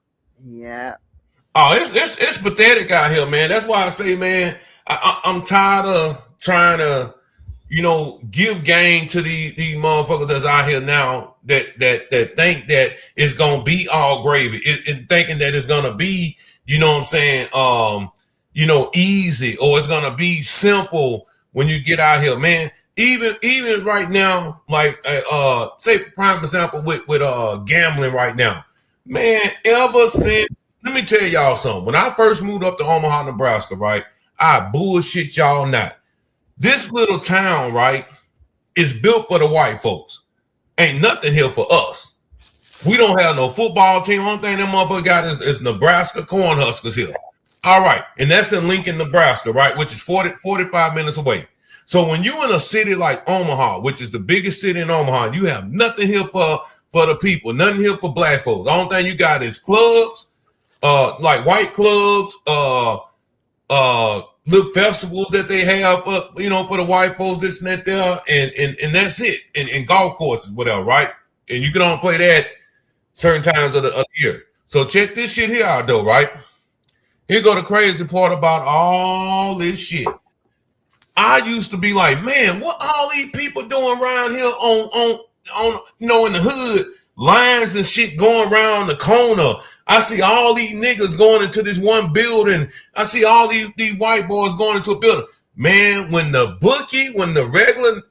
Yeah. Oh, it's pathetic out here, man. That's why I say, man, I'm tired of trying to, give game to these motherfuckers that's out here now that think that it's gonna be all gravy, and thinking that it's gonna be, easy, or it's gonna be simple when you get out here, man. Even right now, like say prime example with gambling right now, man. Ever since, let me tell y'all something. When I first moved up to Omaha, Nebraska, right, I bullshit y'all not. This little town, right, is built for the white folks. Ain't nothing here for us. We don't have no football team. Only thing them motherfuckers got is Nebraska Cornhuskers here. All right. And that's in Lincoln, Nebraska, right? Which is 45 minutes away. So when you in a city like Omaha, which is the biggest city in Omaha, you have nothing here for the people, nothing here for black folks. The only thing you got is clubs, like white clubs, little festivals that they have, for the white folks, this and that there, and that's it. And golf courses, whatever, right? And you can only play that certain times of the year. So check this shit here out, though, right? Here go the crazy part about all this shit. I used to be like, man, what all these people doing around here on in the hood, lines and shit going around the corner. I see all these niggas going into this one building. I see all these white boys going into a building. Man, when the regular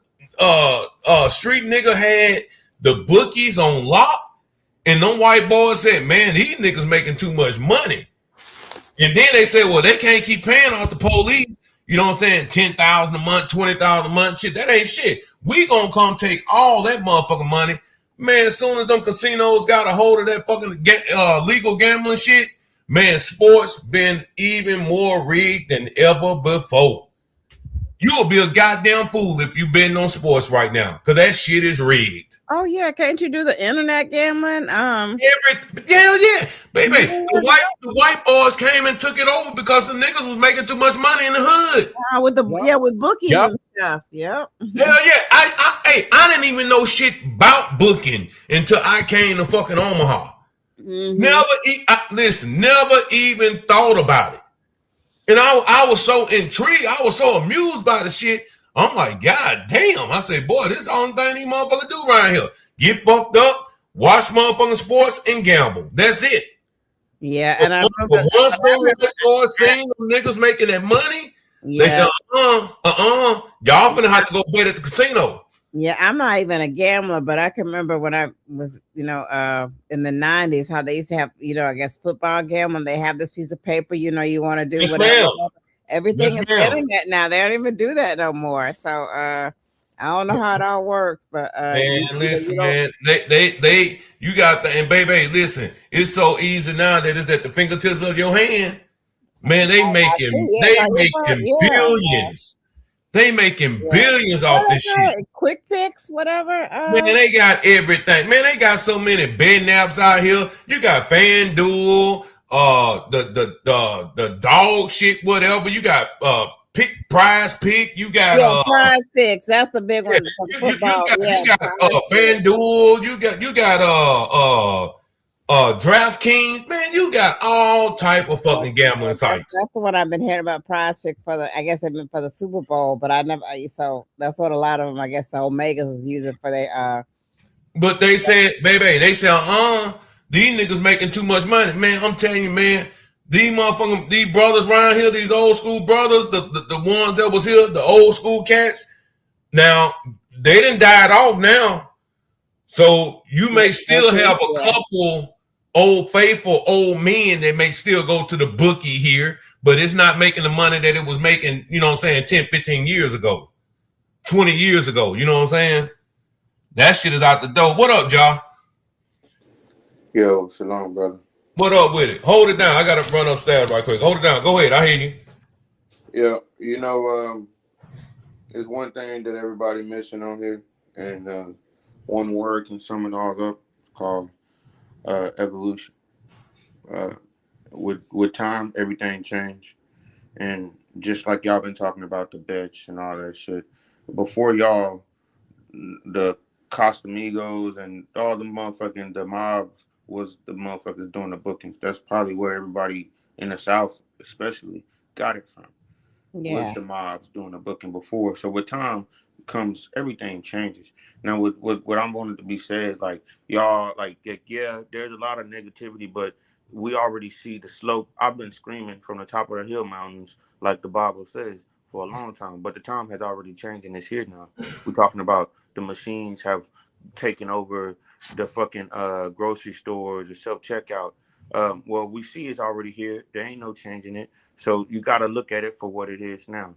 street nigga had the bookies on lock, and them white boys said, man, these niggas making too much money. And then they said, well, they can't keep paying off the police. You know what I'm saying? 10,000 a month, 20,000 a month. Shit, that ain't shit. We gonna come take all that motherfucking money. Man, as soon as them casinos got a hold of that fucking legal gambling shit, man, sports been even more rigged than ever before. You'll be a goddamn fool if you betting on sports right now, because that shit is rigged. Oh yeah, can't you do the internet gambling? Hell yeah, baby. The white boys came and took it over because the niggas was making too much money in the hood. With bookies and stuff. Yep. Hell yeah. I didn't even know shit about booking until I came to fucking Omaha. Mm-hmm. Never even thought about it. And I was so intrigued. I was so amused by the shit. I'm like, God damn. I say, boy, this is the only thing these motherfuckers do around here. Get fucked up, watch motherfucking sports, and gamble. That's it. Yeah, and I remember once they were seeing them niggas making that money, they said, y'all finna have to go bet at the casino. Yeah, I'm not even a gambler, but I can remember when I was, in the 90s, how they used to have, I guess football gambling. They have this piece of paper, you want to do whatever. Everything is internet now. They don't even do that no more. So I don't know how it all works, but man, they you got the, and baby, listen, it's so easy now that it's at the fingertips of your hand. Man, they making billions. They making billions off this shit. Quick picks, whatever. Man, they got everything. Man, they got so many betting apps out here. You got FanDuel, the dog shit, whatever. You got Prize Pick. You got Prize Picks. That's the big one. You got FanDuel. You got DraftKings. Man, you got all type of fucking gambling sites. That's the one I've been hearing about. Prize Picks for I guess they've been for the Super Bowl, but I never. So that's what a lot of them. I guess the Omegas was using for their. But they said, baby, these niggas making too much money. Man, I'm telling you, man, these brothers around here, these old school brothers, the ones that was here, the old school cats, now, they done died off now. So you may still have a couple old faithful old men that may still go to the bookie here, but it's not making the money that it was making, 10, 15 years ago, 20 years ago. You know what I'm saying? That shit is out the door. What up, y'all? Yo, shalom, brother. What up with it? Hold it down. I gotta run upstairs right quick. Hold it down. Go ahead. I hear you. Yeah, there's one thing that everybody missing on here, and one word can sum it all up, called evolution. With time, everything changed, and just like y'all been talking about the bets and all that shit. Before y'all, the Casamigos and all the mobs was the motherfuckers doing the bookings. That's probably where everybody in the South, especially, got it from. Was the mobs doing the booking before. So with time comes, everything changes. Now with what I'm wanting to be said, like y'all, there's a lot of negativity, but we already see the slope. I've been screaming from the top of the hill mountains, like the Bible says, for a long time, but the time has already changed and it's here now. We're talking about the machines have taken over the fucking grocery stores, the self-checkout. Well, we see it's already here. There ain't no changing it. So you got to look at it for what it is now.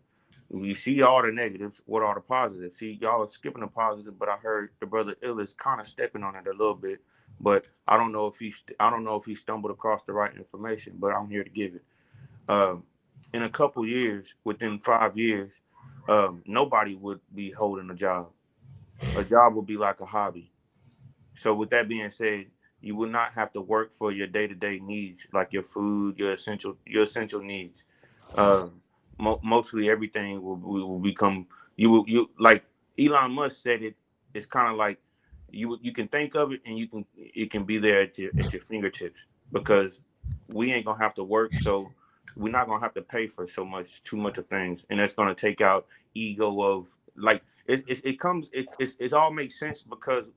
We see all the negatives. What are the positives? See, y'all are skipping the positive, but I heard the brother Illis kind of stepping on it a little bit. but I don't know if he stumbled across the right information. But I'm here to give it. In a couple years, within 5 years, nobody would be holding a job. A job would be like a hobby. So with that being said, you will not have to work for your day-to-day needs, like your food, your essential needs. Mostly everything will become you like Elon Musk said it. It's kind of like you can think of it and it can be there at your fingertips, because we ain't gonna have to work, so we're not gonna have to pay for too much of things, and that's gonna take out ego of like it all makes sense, because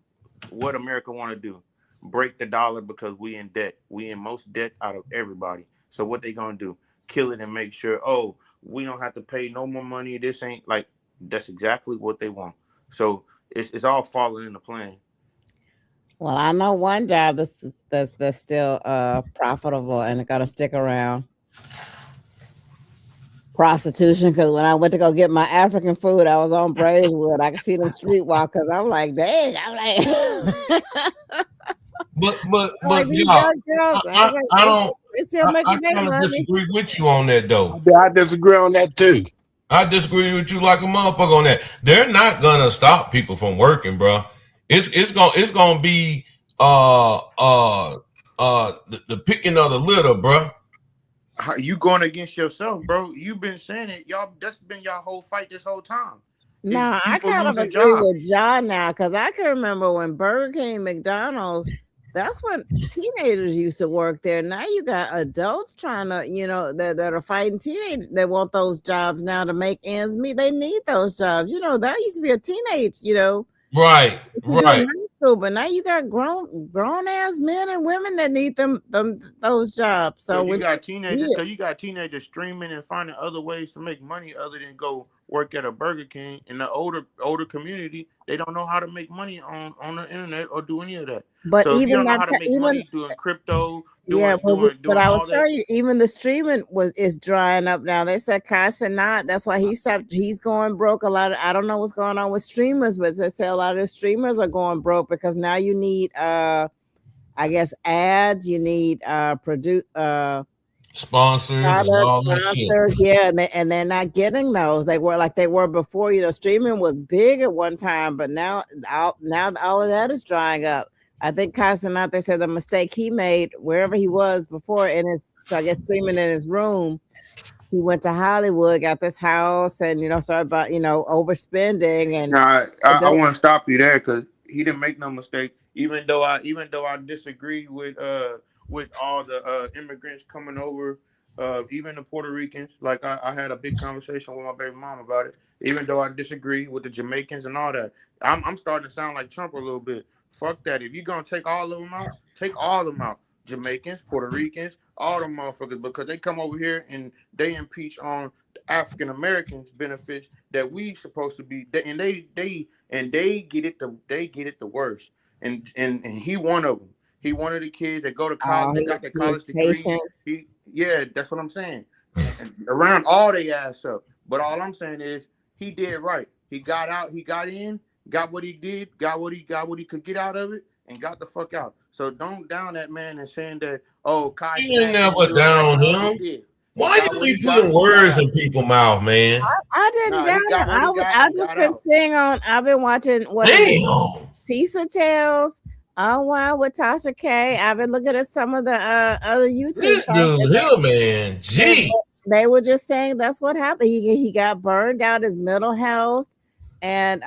what America want to do, break the dollar, because we in debt. We in most debt out of everybody. So what they gonna do? Kill it and make sure, oh, we don't have to pay no more money. This ain't like, that's exactly what they want. So it's all falling into plan. Well, I know one job that's still profitable and gonna stick around. Prostitution, because when I went to go get my African food, I was on Braeswood. I could see them streetwalkers. I'm like, dang, I'm like, but like these y'all, young girls, I don't. they still making their kind of money. disagree with you on that though. I disagree on that too. I disagree with you like a motherfucker on that. They're not gonna stop people from working, bro. It's gonna be the picking of the litter, bro. You going against yourself, bro? You've been saying it, y'all. That's been y'all whole fight this whole time. No, I kind of agree with John now, because I can remember when Burger King, McDonald's, that's when teenagers used to work there. Now you got adults trying to, that are fighting teenagers. They want those jobs now to make ends meet. They need those jobs. That used to be a teenage, Right. But now you got grown ass men and women that need those jobs. So you got teenagers, because you got teenagers streaming and finding other ways to make money other than go work at a Burger King. In the older community, they don't know how to make money on the internet or do any of that. But so even if you don't know that, how to make money doing crypto, but I was telling you, even the streaming is drying up now. They said Kai Cenat, that's why he stopped. He's going broke. I don't know what's going on with streamers, but they say a lot of the streamers are going broke because now you need I guess ads. You need sponsors and all that shit. Yeah, and they're not getting those. They were before. Streaming was big at one time, but now all of that is drying up. I think Kai Cenat, they said the mistake he made wherever he was before streaming in his room. He went to Hollywood, got this house, and started about overspending. And I want to stop you there, because he didn't make no mistake. Even though I disagree with all the immigrants coming over, even the Puerto Ricans. Like I had a big conversation with my baby mom about it. Even though I disagree with the Jamaicans and all that, I'm starting to sound like Trump a little bit. Fuck that. If you're going to take all of them out, take all of them out. Jamaicans, Puerto Ricans, all them motherfuckers, because they come over here and they impeach on the African Americans' benefits that we supposed to be, and they get it the worst. And he one of them. He one of the kids that go to college, they got the college degree. That's what I'm saying. And around all they ass up. But all I'm saying is he did right. He got out, he got in, got what he did, got what he could get out of it, and got the fuck out. So don't down that man and saying that, Kai. You ain't never down him. Why you be putting words in people's mouth, man? I didn't down him. I've just been seeing I've been watching Tisa Tales. Oh wow, with Tasha K. I've been looking at some of the other YouTube. This dude here, man. Gee. They were just saying that's what happened. He got burned out, his mental health, and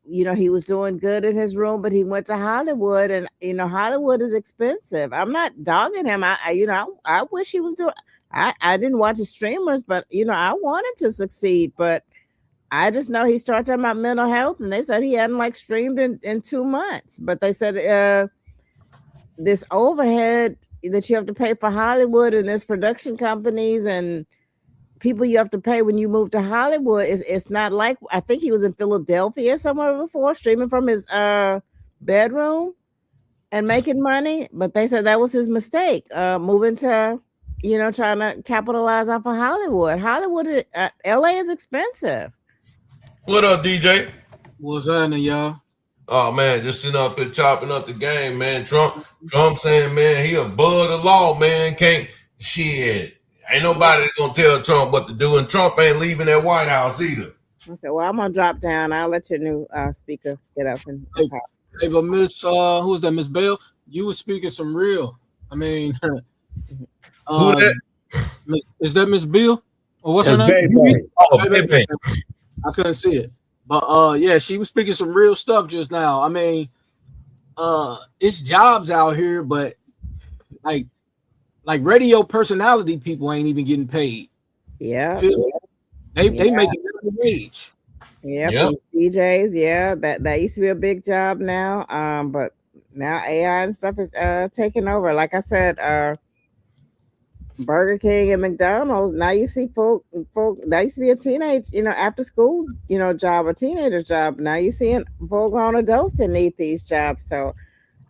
he was doing good in his room, but he went to Hollywood, and Hollywood is expensive. I'm not dogging him. I wish he was doing. I didn't watch his streamers, but I want him to succeed. But I just know he started talking about mental health, and they said he hadn't streamed in 2 months. But they said this overhead that you have to pay for Hollywood and this production companies and people you have to pay when you move to Hollywood it's not like, I think he was in Philadelphia somewhere before, streaming from his bedroom and making money. But they said that was his mistake, moving to trying to capitalize off of Hollywood. LA is expensive. What up, DJ? What's happening, y'all? Oh man, just sitting up there chopping up the game, man. Trump saying, man, he above the law, man. Can't shit. Ain't nobody gonna tell Trump what to do, and Trump ain't leaving that White House either. Okay, well, I'm gonna drop down. I'll let your new speaker get up and talk. Hey, but Miss, who was that, Miss Bell? You was speaking some real. I mean, Who that? Is that Miss Bill? Or what's her That's name? Bebe. Oh, Bebe. I couldn't see it. But yeah, she was speaking some real stuff just now. I mean, it's jobs out here, but like radio personality people ain't even getting paid. Yeah. They make a minimum wage. Yeah, Yep. these DJs, yeah, that used to be a big job now. But now AI and stuff is taking over. Like I said, Burger King and McDonald's. Now you see folk that used to be a teenage, after school, job, a teenager job. Now you seeing full grown adults that need these jobs. So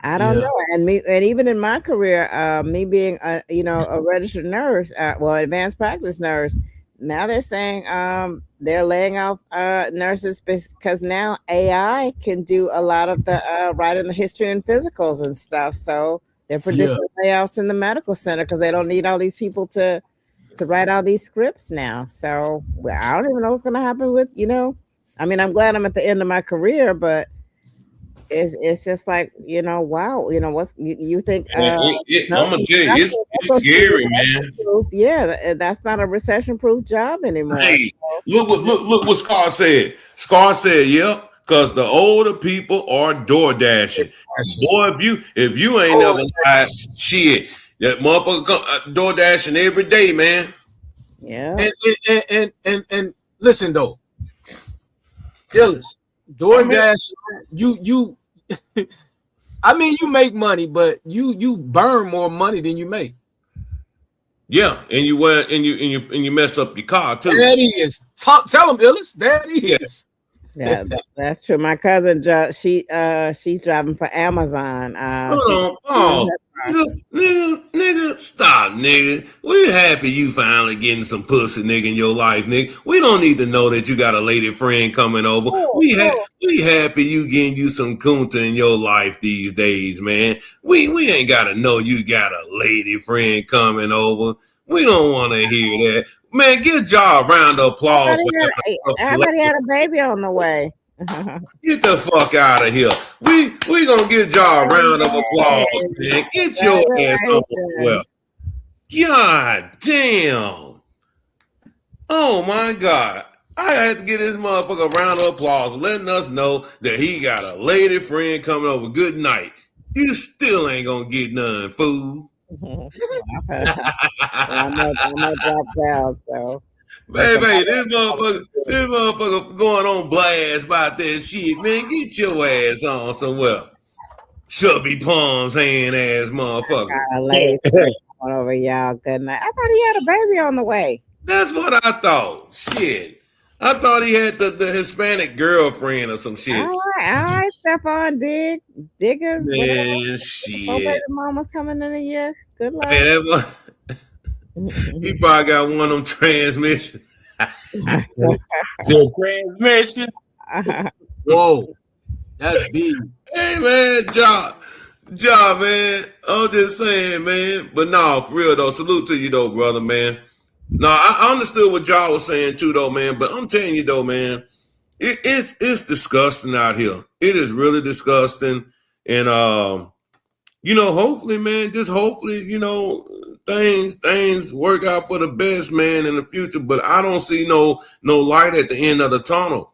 I don't know. And even in my career, me being a registered nurse, advanced practice nurse, now they're saying they're laying off nurses because now AI can do a lot of the writing the history and physicals and stuff. So they're predicting layoffs in the medical center because they don't need all these people to write all these scripts now. So I don't even know what's going to happen with, I mean, I'm glad I'm at the end of my career, but it's just like, wow, what's you think? I'm gonna tell you, it's scary, man. Yeah, that's not a recession-proof job anymore. Hey, look what Scar said. Scar said, "Yep," because the older people are door dashing. Boy, if you ain't never lied, shit, that motherfucker door dashing every day, man. Yeah. And listen though, Dillis, DoorDash, you I mean, you make money, but you burn more money than you make. Yeah, and you mess up your car too. There it is. Tell them, Illis. There it is. Yeah, that's true. My cousin, she's driving for Amazon. Hold on, nigga, stop, nigga. We happy you finally getting some pussy, nigga, in your life, nigga. We don't need to know that you got a lady friend coming over. We happy you getting you some kunta in your life these days, man. We ain't gotta know you got a lady friend coming over. We don't want to hear that. Man, give y'all a round of applause. Everybody had a baby on the way. Get the fuck out of here. We gonna give y'all a round of applause, man. Get your ass over well. God damn. Oh my God. I had to give this motherfucker a round of applause for letting us know that he got a lady friend coming over. Good night. You still ain't gonna get none, fool. I'm gonna drop down, so. Baby, this motherfucker going on blast about that shit, man. Get your ass on somewhere. Chubby palms, hand ass motherfucker. Lady coming over, y'all. Good night. I thought he had a baby on the way. That's what I thought. Shit. I thought he had the Hispanic girlfriend or some shit. All right, Stephon Diggers. Man, shit. Baby mama's coming in a year. Good luck. Man, that he probably got one of them transmissions. Transmission. Whoa, that's big. Hey man, job, man. I'm just saying, man. But no, for real though, salute to you though, brother, man. No, I understood what y'all was saying too, though, man. But I'm telling you though, man, it's disgusting out here. It is really disgusting, and hopefully, man, just hopefully, things work out for the best, man, in the future. But I don't see no light at the end of the tunnel.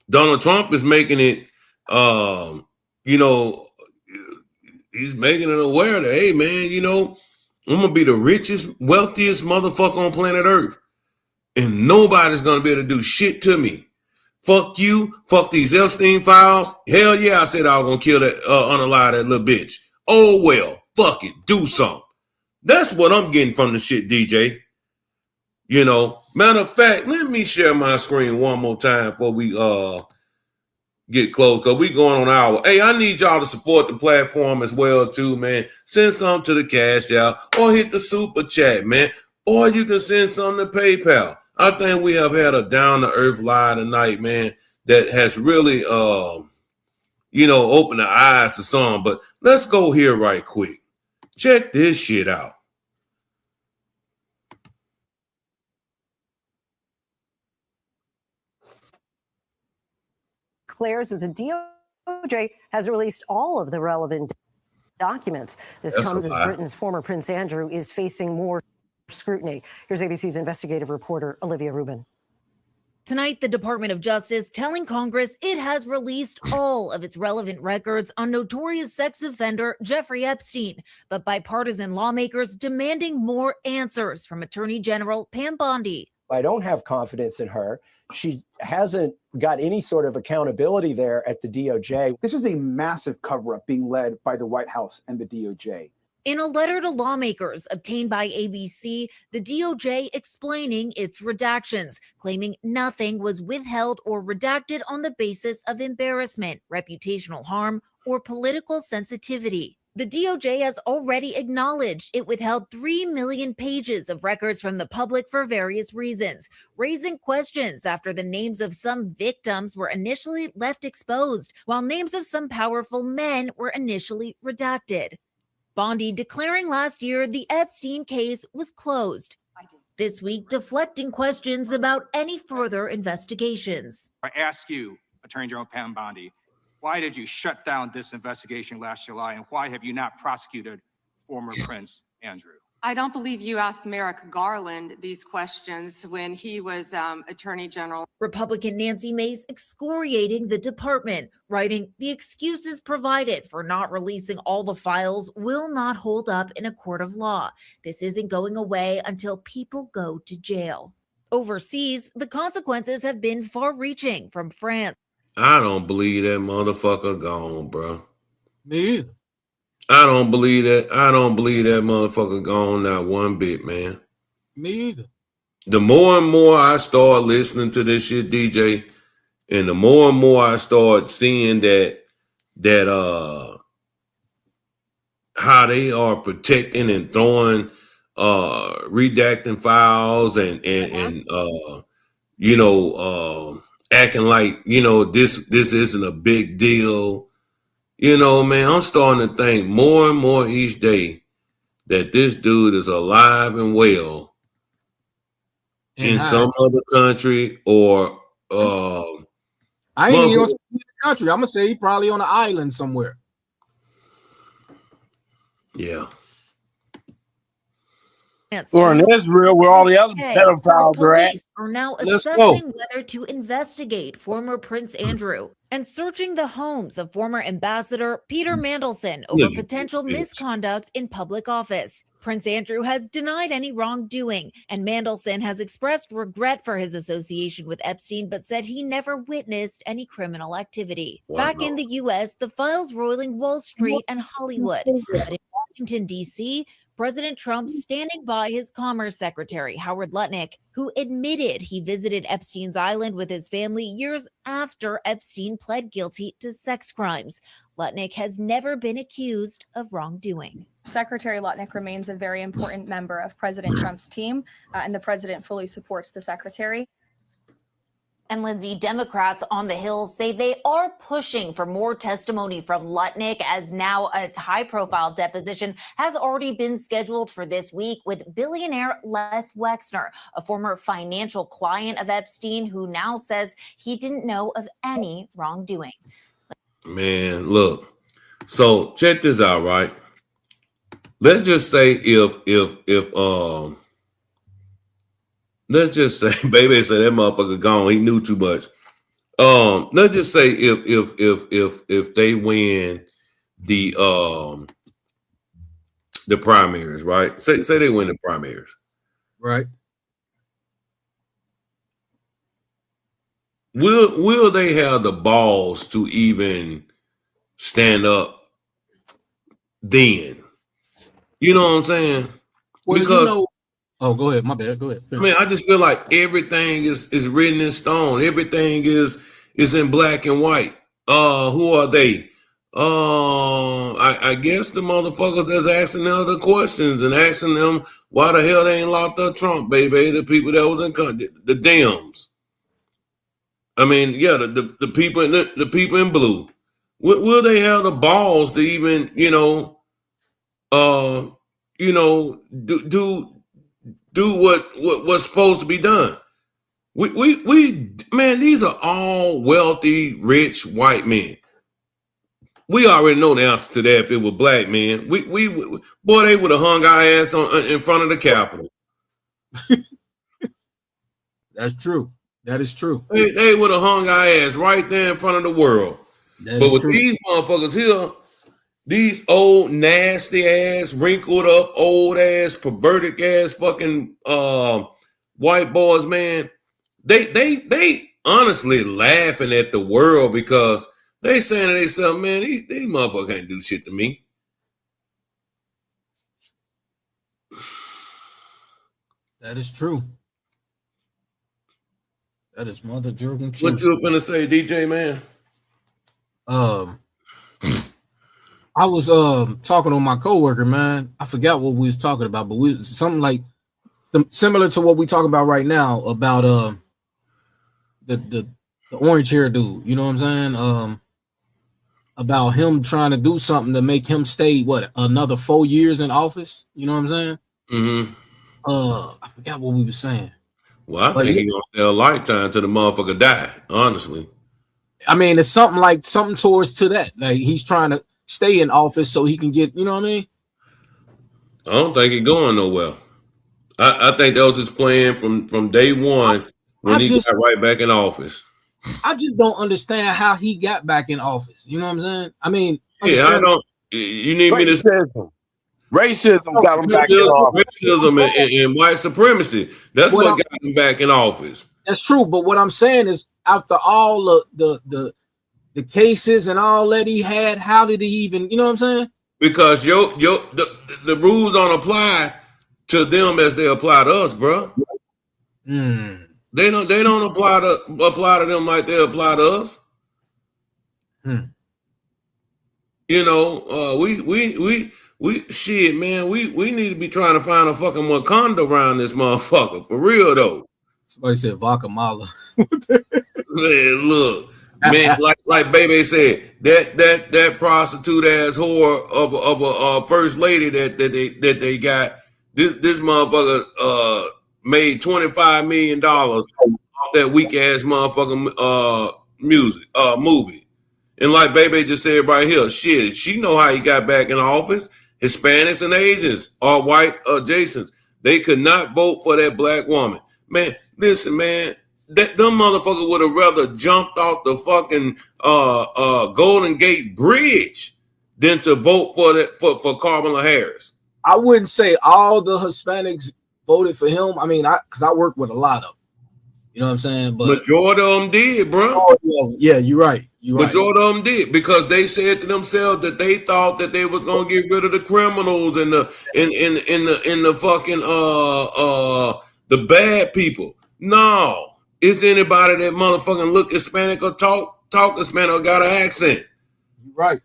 Donald Trump is making it, he's making it aware that, hey, man, I'm going to be the richest, wealthiest motherfucker on planet Earth. And nobody's going to be able to do shit to me. Fuck you. Fuck these Epstein files. Hell yeah, I said I was going to kill that, unalive that little bitch. Oh, well, fuck it. Do something. That's what I'm getting from the shit, DJ. Matter of fact, let me share my screen one more time before we get close, because we going on hour. Hey, I need y'all to support the platform as well, too, man. Send some to the Cash App or hit the Super Chat, man. Or you can send some to PayPal. I think we have had a down-to-earth lie tonight, man. that has really opened the eyes to some. But let's go here right quick. Check this shit out. Declares that the DOJ has released all of the relevant documents. This comes as Britain's former Prince Andrew is facing more scrutiny. Here's ABC's investigative reporter, Olivia Rubin. Tonight, the Department of Justice telling Congress it has released all of its relevant records on notorious sex offender Jeffrey Epstein, but bipartisan lawmakers demanding more answers from Attorney General Pam Bondi. I don't have confidence in her. She hasn't got any sort of accountability there at the DOJ. This is a massive cover-up being led by the White House and the DOJ. In a letter to lawmakers obtained by ABC, the DOJ explaining its redactions, claiming nothing was withheld or redacted on the basis of embarrassment, reputational harm, or political sensitivity. The DOJ has already acknowledged it withheld 3 million pages of records from the public for various reasons, raising questions after the names of some victims were initially left exposed, while names of some powerful men were initially redacted. Bondi declaring last year the Epstein case was closed. This week, deflecting questions about any further investigations. I ask you, Attorney General Pam Bondi, why did you shut down this investigation last July, and why have you not prosecuted former Prince Andrew? I don't believe you asked Merrick Garland these questions when he was Attorney General. Republican Nancy Mace excoriating the department, writing, "The excuses provided for not releasing all the files will not hold up in a court of law. This isn't going away until people go to jail." Overseas, the consequences have been far-reaching from France. I don't believe that motherfucker gone, bro. Me either. I don't believe that. I don't believe that motherfucker gone not one bit, man. Me either. The more and more I start listening to this shit, DJ, and the more and more I start seeing that how they are protecting and throwing redacting files and acting like this isn't a big deal. Man, I'm starting to think more and more each day that this dude is alive and well in some other country or I ain't even gonna say in the country. I'm gonna say he probably on an island somewhere. Yeah. Or in Israel, where all the other pedophiles are at. Police are now Let's assessing whether to investigate former Prince Andrew and searching the homes of former Ambassador Peter Mandelson over potential misconduct in public office. Prince Andrew has denied any wrongdoing, and Mandelson has expressed regret for his association with Epstein, but said he never witnessed any criminal activity. Back in the U.S., the files roiling Wall Street and Hollywood. But in Washington, D.C., President Trump standing by his Commerce Secretary, Howard Lutnick, who admitted he visited Epstein's island with his family years after Epstein pled guilty to sex crimes. Lutnick has never been accused of wrongdoing. Secretary Lutnick remains a very important member of President Trump's team, and the president fully supports the secretary. And Lindsay, Democrats on the Hill say they are pushing for more testimony from Lutnick, as now a high-profile deposition has already been scheduled for this week with billionaire Les Wexner, a former financial client of Epstein, who now says he didn't know of any wrongdoing. Man, look. So check this out, right? Let's just say if let's just say, baby said that motherfucker gone. He knew too much. Let's just say if they win the primaries, right? Say they win the primaries, right? Will they have the balls to even stand up then? You know what I'm saying? Well, Because oh, go ahead. My bad. Go ahead. I mean, I just feel like everything is written in stone. Everything is in black and white. Who are they? I guess the motherfuckers that's asking them the questions and asking them why the hell they ain't locked up Trump, baby. The people that was in the Dems. I mean, yeah, the people in the people in blue. Will they have the balls to even, do what's supposed to be done? We man, these are all wealthy, rich white men. We already know the answer to that. If it were black men, boy, they would have hung our ass in front of the Capitol. That's true. That is true. They would have hung our ass right there in front of the world. But with these motherfuckers here, these old nasty ass, wrinkled up, old ass, perverted ass, fucking white boys, man, they honestly laughing at the world because they saying to themselves, man, these motherfuckers can't do shit to me. That is true. That is mother jerking true. What you were finna say, DJ, man? I was talking to my coworker, man. I forgot what we was talking about, but we something like similar to what we talking about right now about the orange hair dude. You know what I'm saying? About him trying to do something to make him stay another 4 years in office. You know what I'm saying? Mm-hmm. I forgot what we were saying. Well, I think he's gonna stay a lifetime till the motherfucker die. Honestly, I mean, it's something towards to that. Like he's trying to stay in office so he can get. You know what I mean? I don't think he's going nowhere. I think that was his plan from day one when he got right back in office. I just don't understand how he got back in office. You know what I'm saying? I mean, yeah, I don't. You need me to. Racism got him back in office. Racism and white supremacy. That's what got him back in office. That's true. But what I'm saying is, after all the cases and all that he had, how did he even? You know what I'm saying? Because the rules don't apply to them as they apply to us, bro. They don't apply to them like they apply to us. You know, we shit, man. We need to be trying to find a fucking Wakanda around this motherfucker for real though. Somebody said Vakamala. Man, look, man, like Baby said, that prostitute ass whore of a first lady that they got. This motherfucker made $25 million off that weak ass motherfucking movie. And like Baby just said right here, shit, she know how he got back in office. Hispanics and Asians are white adjacents. They could not vote for that black woman. Man, listen, man, them motherfuckers would have rather jumped off the fucking Golden Gate Bridge than to vote for that for Kamala Harris. I wouldn't say all the Hispanics voted for him. I mean, because I work with a lot of them. You know what I'm saying? But majority of them did, bro. Oh, yeah, you're right. Majority of them did because they said to themselves that they thought that they was gonna get rid of the criminals and the fucking the bad people. No, it's anybody that motherfucking look Hispanic or talk Hispanic or got an accent. Right.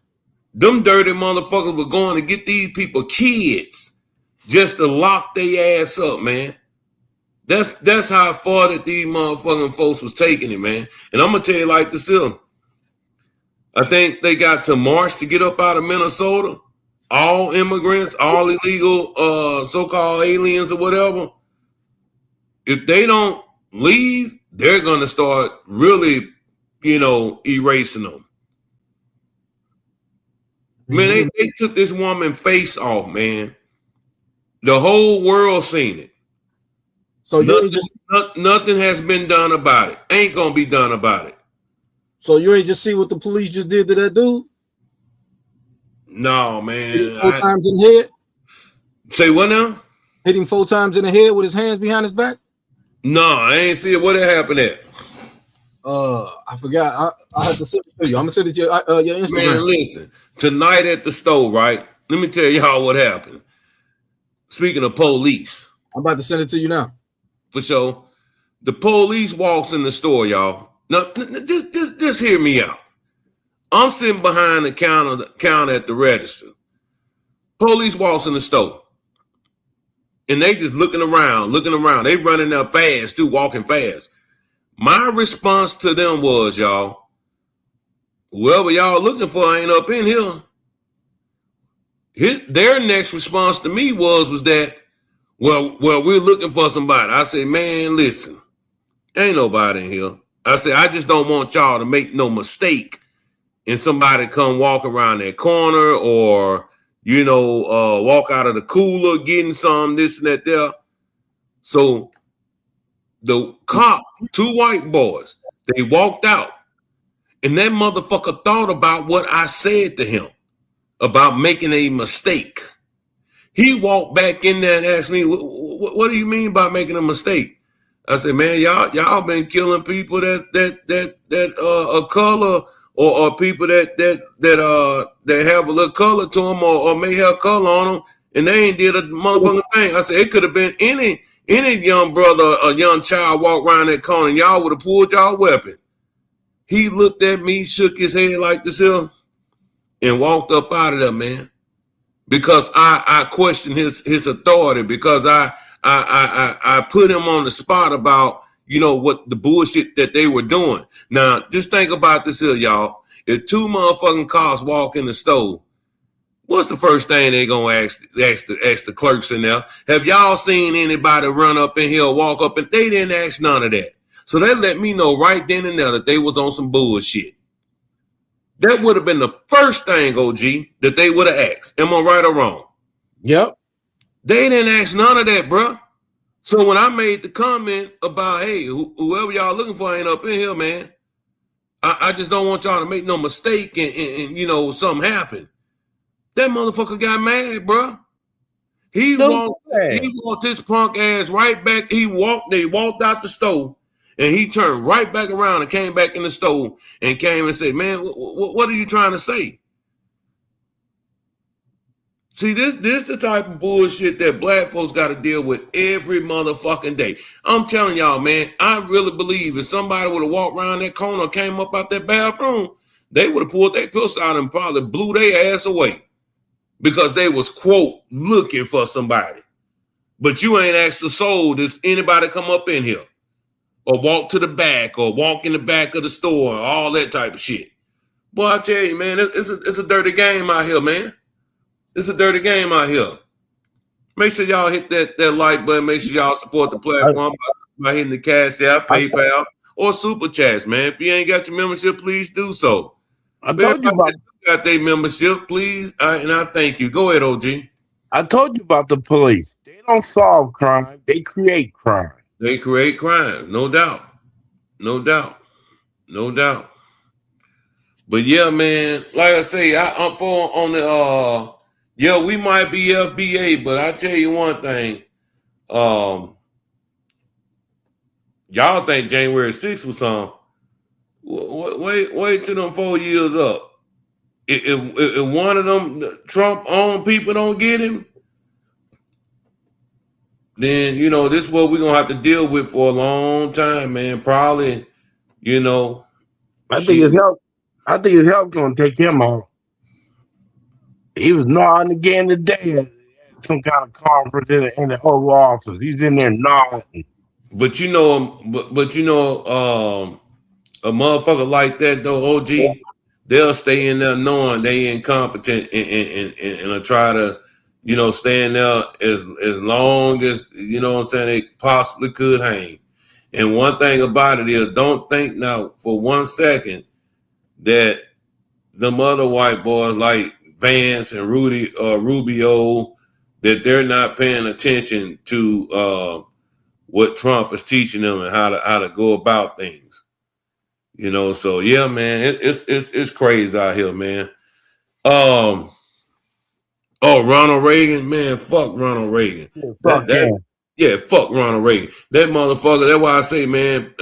Them dirty motherfuckers were going to get these people kids just to lock their ass up, man. That's how far that these motherfucking folks was taking it, man. And I'm gonna tell you like this here. I think they got to March to get up out of Minnesota. All immigrants, all illegal so-called aliens or whatever. If they don't leave, they're gonna start really, erasing them. Man, they took this woman face off, man. The whole world seen it. So nothing has been done about it. Ain't gonna be done about it. So you ain't just see what the police just did to that dude? No, man. Hit him 4 times in the head? Say what now? Hit him 4 times in the head with his hands behind his back? No, I ain't see it. What happened at? I forgot. I have to send it to you. I'm gonna send it to your Instagram. Man, listen. Tonight at the store, right? Let me tell y'all what happened. Speaking of police. I'm about to send it to you now. For sure. The police walks in the store, y'all. Now, just hear me out. I'm sitting behind the counter at the register. Police walks in the store. And they just looking around. They running up fast too, walking fast. My response to them was, y'all, whoever y'all looking for ain't up in here. Their next response to me was that, well, we're looking for somebody. I said, man, listen, ain't nobody in here. I said, I just don't want y'all to make no mistake and somebody come walk around that corner or, walk out of the cooler getting some, this and that there. So the cop, 2 white boys, they walked out. And that motherfucker thought about what I said to him about making a mistake. He walked back in there and asked me, what do you mean by making a mistake? I said, man, y'all been killing people that are color or people that have a little color to them or may have color on them, and they ain't did a motherfucking thing. I said, it could have been any young brother or young child walk around that corner and y'all would have pulled y'all weapon. He looked at me, shook his head like this here, and walked up out of there, man. Because I questioned his authority, because I put him on the spot about, what the bullshit that they were doing. Now, just think about this here, y'all. If 2 motherfucking cars walk in the store, what's the first thing they gonna ask the clerks in there? Have y'all seen anybody run up in here or walk up? And they didn't ask none of that. So that let me know right then and there that they was on some bullshit. That would have been the first thing, OG, that they would have asked. Am I right or wrong? Yep. They didn't ask none of that, bro. So when I made the comment about, hey, whoever y'all looking for ain't up in here, man, I just don't want y'all to make no mistake and something happen. That motherfucker got mad, bro. He walked his punk ass right back. They walked out the store. And he turned right back around and came back in the store and came and said, man, what are you trying to say? See, this the type of bullshit that black folks got to deal with every motherfucking day. I'm telling y'all, man, I really believe if somebody would have walked around that corner or came up out that bathroom, they would have pulled their piss out and probably blew their ass away because they was, quote, looking for somebody. But you ain't asked the soul, does anybody come up in here? Or walk to the back, or walk in the back of the store, all that type of shit. Boy, I tell you, man, it's a dirty game out here, man. It's a dirty game out here. Make sure y'all hit that like button. Make sure y'all support the platform by hitting the Cash App, PayPal, or Super Chats, man. If you ain't got your membership, please do so. I told you about got their membership, please, and I thank you. Go ahead, OG. I told you about the police. They don't solve crime; they create crime. They create crime, no doubt. No doubt. No doubt. But yeah, man, like I say, I'm for on the we might be FBA, but I tell you one thing. Y'all think January 6th was something. Wait till them 4 years up. If one of them Trump-owned people don't get him, then, this is what we're going to have to deal with for a long time, man. Probably, I think his health going to take him off. He was nodding again today at some kind of conference in the Oval Office. He's in there nodding. But a motherfucker like that, though, OG, they'll stay in there knowing they incompetent and try to, stay in there as long as, they possibly could hang. And one thing about it is, don't think now for 1 second that them other white boys like Vance and Rubio, that they're not paying attention to what Trump is teaching them and how to go about things. So yeah, man, it's crazy out here, man. Ronald Reagan, man, fuck Ronald Reagan. Fuck Ronald Reagan. That motherfucker, that's why I say, man,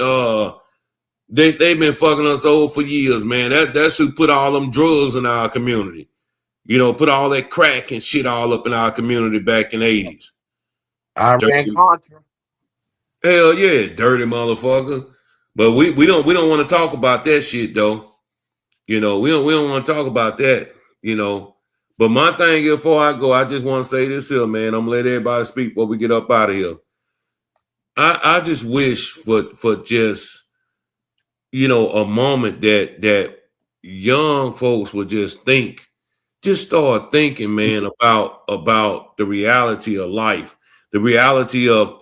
they've been fucking us over for years, man. That's who put all them drugs in our community. Put all that crack and shit all up in our community back in the 80s. Iran-Contra. Hell yeah, dirty motherfucker. But we don't want to talk about that shit though. We don't want to talk about that, But my thing is, before I go, I just want to say this here, man. I'm gonna let everybody speak before we get up out of here. I just wish for just a moment that young folks would just start thinking, man, about the reality of life, the reality of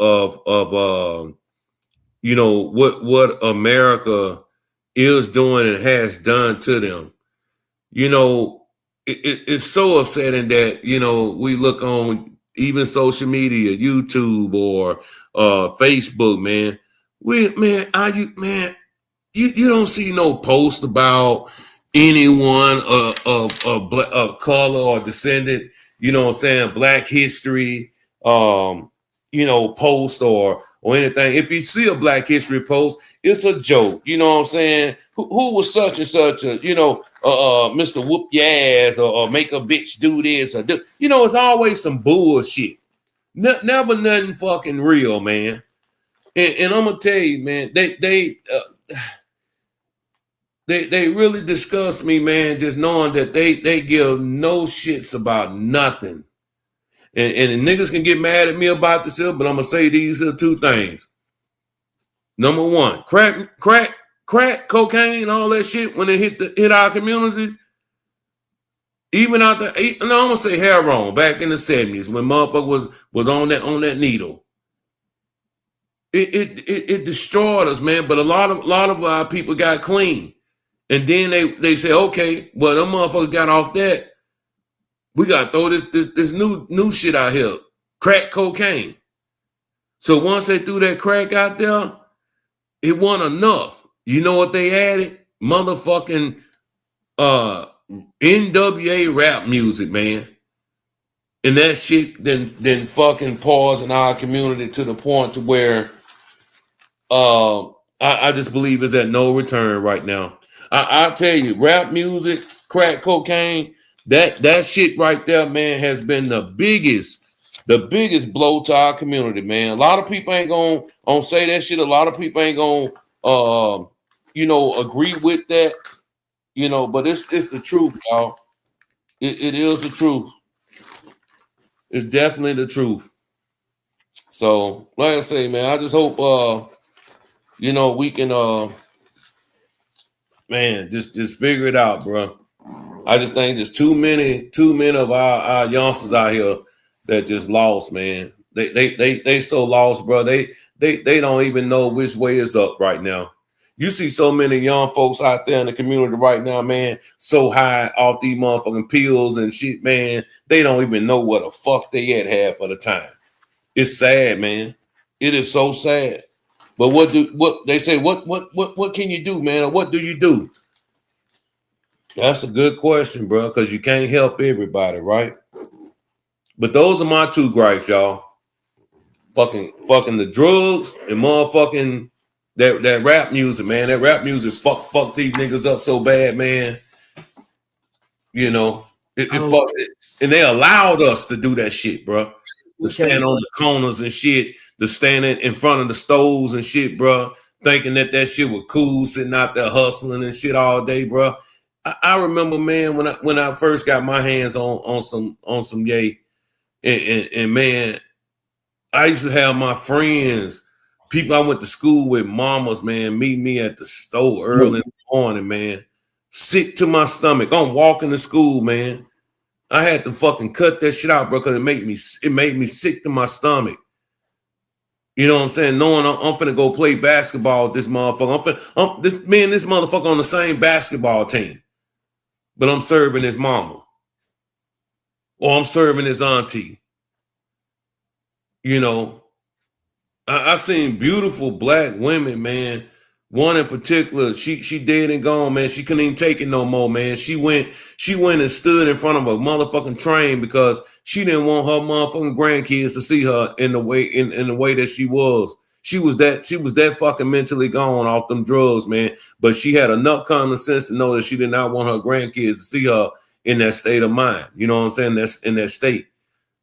what America is doing and has done to them. It's so upsetting that we look on even social media, YouTube or Facebook, man. You don't see no post about anyone of color or descendant, Black history, post or anything. If you see a Black history post, it's a joke. You know what I'm saying? Who was such and such a, Mr. Whoop your ass or make a bitch do this or do, it's always some bullshit. Never nothing fucking real, man. And I'm gonna tell you, man, they really disgust me, man, just knowing that they give no shits about nothing. And the niggas can get mad at me about this, but I'm gonna say these are two things. Number one, crack, cocaine, all that shit when it hit our communities. Even out there, I'm gonna say heroin back in the 70s when motherfucker was on that needle. It destroyed us, man. But a lot of our people got clean. And then they say, okay, well, them motherfuckers got off that. We got to throw this new shit out here, crack cocaine. So once they threw that crack out there, it wasn't enough. You know what they added? Motherfucking NWA rap music, man. And that shit then fucking paused in our community to the point to where I just believe it's at no return right now. I'll tell you, rap music, crack cocaine, that shit right there, man, has been the biggest blow to our community, man. A lot of people ain't gonna say that shit. A lot of people ain't gonna agree with that, but it's the truth, y'all. It is the truth. It's definitely the truth. So, like I say, man, I just hope we can man, just figure it out, bro. I just think there's too many of our youngsters out here that just lost, man. They so lost, bro. They don't even know which way is up right now. You see so many young folks out there in the community right now, man, so high off these motherfucking pills and shit, man. They don't even know what the fuck they at half of the time. It's sad, man. It is so sad. But what they say? What can you do, man? Or what do you do? That's a good question, bro, because you can't help everybody, right? But those are my two gripes, y'all. Fucking the drugs and motherfucking that rap music, man. That rap music fuck these niggas up so bad, man. And they allowed us to do that shit, bro. To stand on the corners and shit, to stand in front of the stoves and shit, bro, thinking that shit was cool, sitting out there hustling and shit all day, bro. I remember, man, when I first got my hands on some yay, and man, I used to have my friends, people I went to school with, mamas, man, meet me at the store early in the morning, man, sick to my stomach. I'm walking to school, man. I had to fucking cut that shit out, bro, because it made me sick to my stomach. You know what I'm saying? Knowing I'm finna go play basketball with this motherfucker. Me and this motherfucker on the same basketball team. But I'm serving his mama. Or I'm serving his auntie. I seen beautiful black women, man. One in particular, she dead and gone, man. She couldn't even take it no more, man. She went and stood in front of a motherfucking train because she didn't want her motherfucking grandkids to see her in the way that she was. She was that fucking mentally gone off them drugs, man. But she had enough common sense to know that she did not want her grandkids to see her in that state of mind. You know what I'm saying? That's in that state.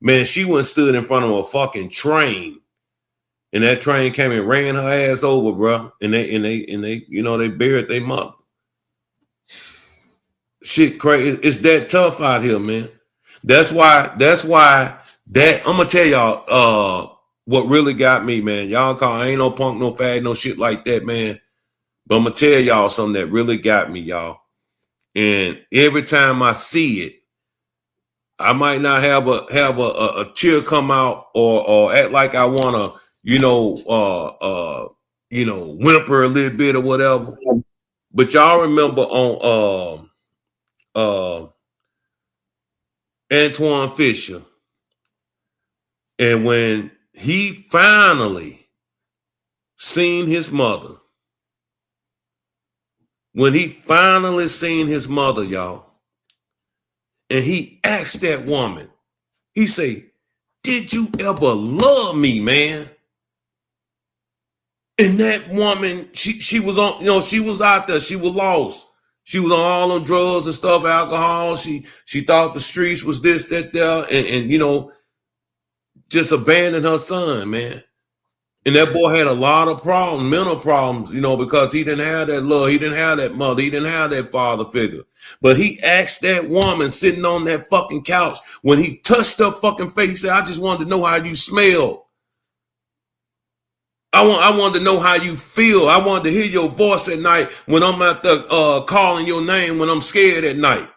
Man, she went and stood in front of a fucking train. And that train came and ran her ass over, bro. And they they buried their mother. Shit crazy. It's that tough out here, man. That's why I'm gonna tell y'all what really got me, man. Y'all call I ain't no punk, no fag, no shit like that, man. But I'm gonna tell y'all something that really got me, y'all. And every time I see it, I might not have a tear come out or act like I wanna, whimper a little bit or whatever. But y'all remember on Antoine Fisher, and when he finally seen his mother, y'all, and he asked that woman, he say, "Did you ever love me, man?" And that woman, she was on, she was out there, she was lost. She was on all them drugs and stuff, alcohol. She thought the streets was this, that, there, and just abandoned her son, man. And that boy had a lot of problems, mental problems, because he didn't have that love. He didn't have that mother. He didn't have that father figure. But he asked that woman sitting on that fucking couch, when he touched her fucking face, he said, "I just wanted to know how you smell. I wanted to know how you feel. I wanted to hear your voice at night when I'm out there calling your name when I'm scared at night."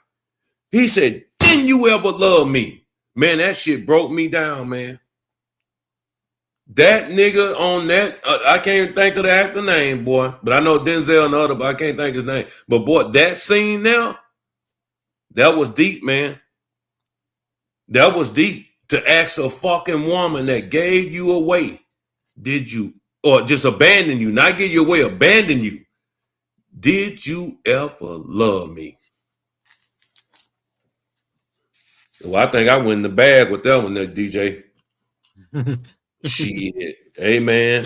He said, "Didn't you ever love me?" Man, that shit broke me down, man. That nigga on that, I can't even think of the actor name, boy. But I know Denzel and the other, but I can't think of his name. But boy, that scene now, that was deep, man. That was deep. To ask a fucking woman that gave you away, did you, or just abandon you, not give you away, abandon you, did you ever love me? Well, I think I went in the bag with that one, that DJ. Shit. Hey, man.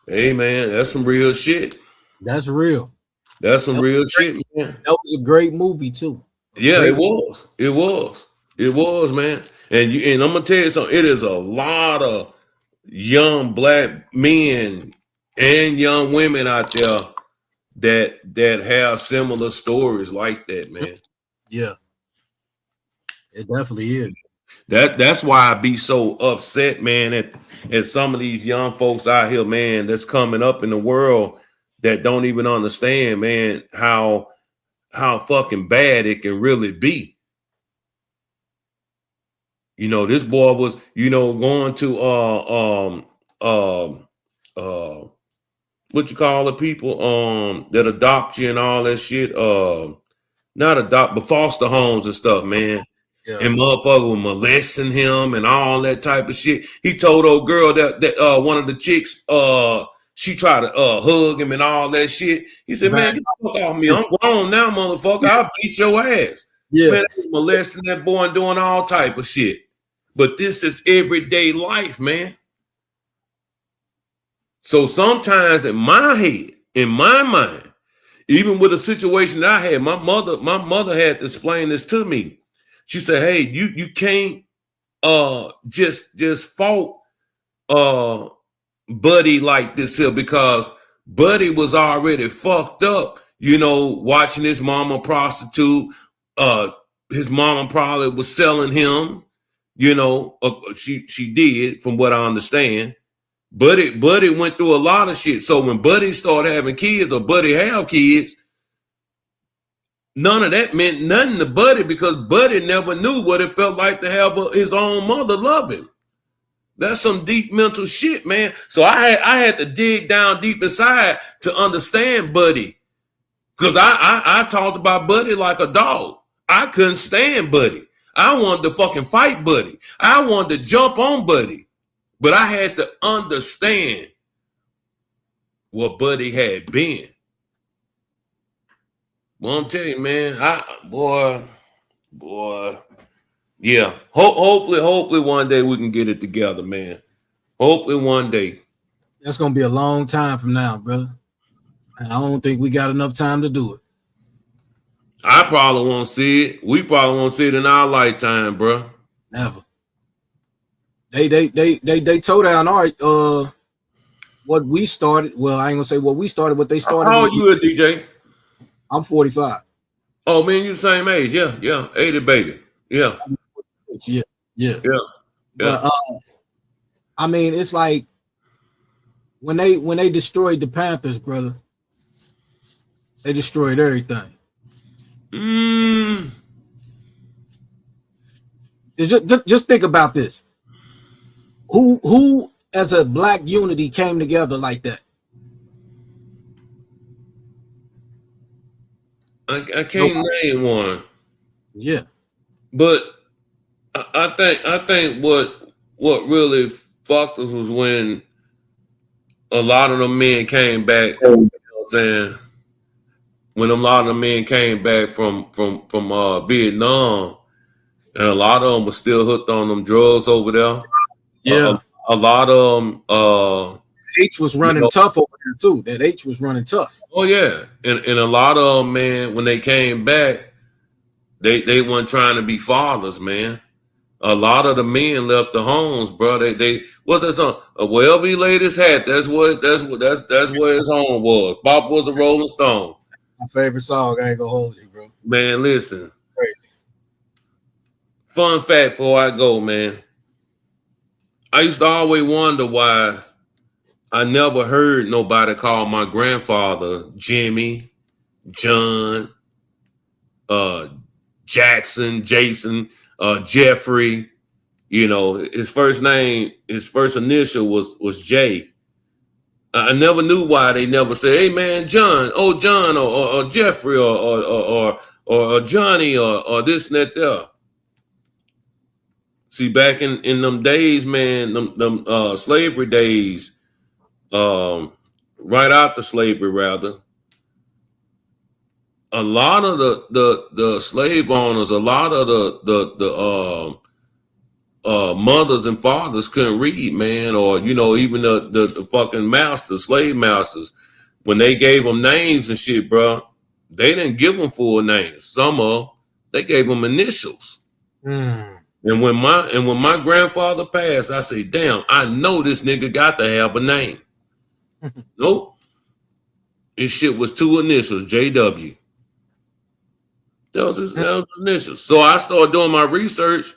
Hey, man. That's some real shit. That's real. That's some real shit, man. That was a great movie, too. Yeah, it was. It was. It was, man. And I'm going to tell you something. It is a lot of young black men and young women out there that have similar stories like that, man. Yeah. It definitely is. That's why I be so upset, man, at some of these young folks out here, man, that's coming up in the world that don't even understand, man, how fucking bad it can really be. This boy was, going to what you call the people that adopt you and all that shit, not adopt, but foster homes and stuff, man. Yeah. And motherfucker was molesting him and all that type of shit. He told old girl that one of the chicks, she tried to hug him and all that shit. He said, "Man, get the fuck off me. I'm grown now, motherfucker. I'll beat your ass." Yeah. Man, they was molesting that boy and doing all type of shit. But this is everyday life, man. So sometimes in my head, in my mind, even with a situation that I had, my mother had to explain this to me. She said, "Hey, you can't just fault Buddy like this here, because Buddy was already fucked up, watching his mama prostitute. His mama probably was selling him, she did, from what I understand. Buddy went through a lot of shit. So when Buddy started having kids, or Buddy have kids, none of that meant nothing to Buddy, because Buddy never knew what it felt like to have his own mother love him. That's some deep mental shit, man. So I had to dig down deep inside to understand Buddy, because I talked about Buddy like a dog. I couldn't stand Buddy. I wanted to fucking fight Buddy. I wanted to jump on Buddy, but I had to understand what Buddy had been. Well, I'm telling you, man, boy, yeah. Hopefully one day we can get it together, man. Hopefully one day. That's gonna be a long time from now, brother. And I don't think we got enough time to do it. I probably won't see it. We probably won't see it in our lifetime, bro. Never. They tore down our what we started. Well, I ain't gonna say what we started, what they started. How old you is, DJ? I'm 45. Oh man, you the same age. Yeah. 80 baby. Yeah. Yeah. But, I mean, it's like when they destroyed the Panthers, brother, They destroyed everything. Just think about this. Who as a black unity came together like that? I can't name one. Yeah. But I think what really fucked us was when a lot of them men came back. You know what I'm saying? When a lot of the men came back from Vietnam, and a lot of them were still hooked on them drugs over there. Yeah. A lot of them. H was running tough over there too. That H was running tough. Oh yeah, and a lot of them, man, when they came back, they weren't trying to be fathers, man. A lot of the men left the homes, bro. They what's that song? Wherever he laid his hat, that's where his home was. Bob was a Rolling Stone. My favorite song. I ain't gonna hold you, bro. Man, listen. Crazy. Fun fact before I go, man. I used to always wonder why I never heard nobody call my grandfather Jimmy, John, Jackson, Jason, Jeffrey. You know, his first name, his first initial was J. I never knew why they never said, "Hey man, John, John, or Jeffrey, or Johnny, or this and that there." See, back in them days, man, them slavery days, right after slavery, rather, a lot of the slave owners, a lot of the mothers and fathers couldn't read, man, or even the fucking masters, slave masters, when they gave them names and shit, bro, they didn't give them full names. Some of them, they gave them initials. And when my grandfather passed, I say, damn, I know this nigga got to have a name. Nope. His shit was 2 initials, JW. That was his initials. So I started doing my research.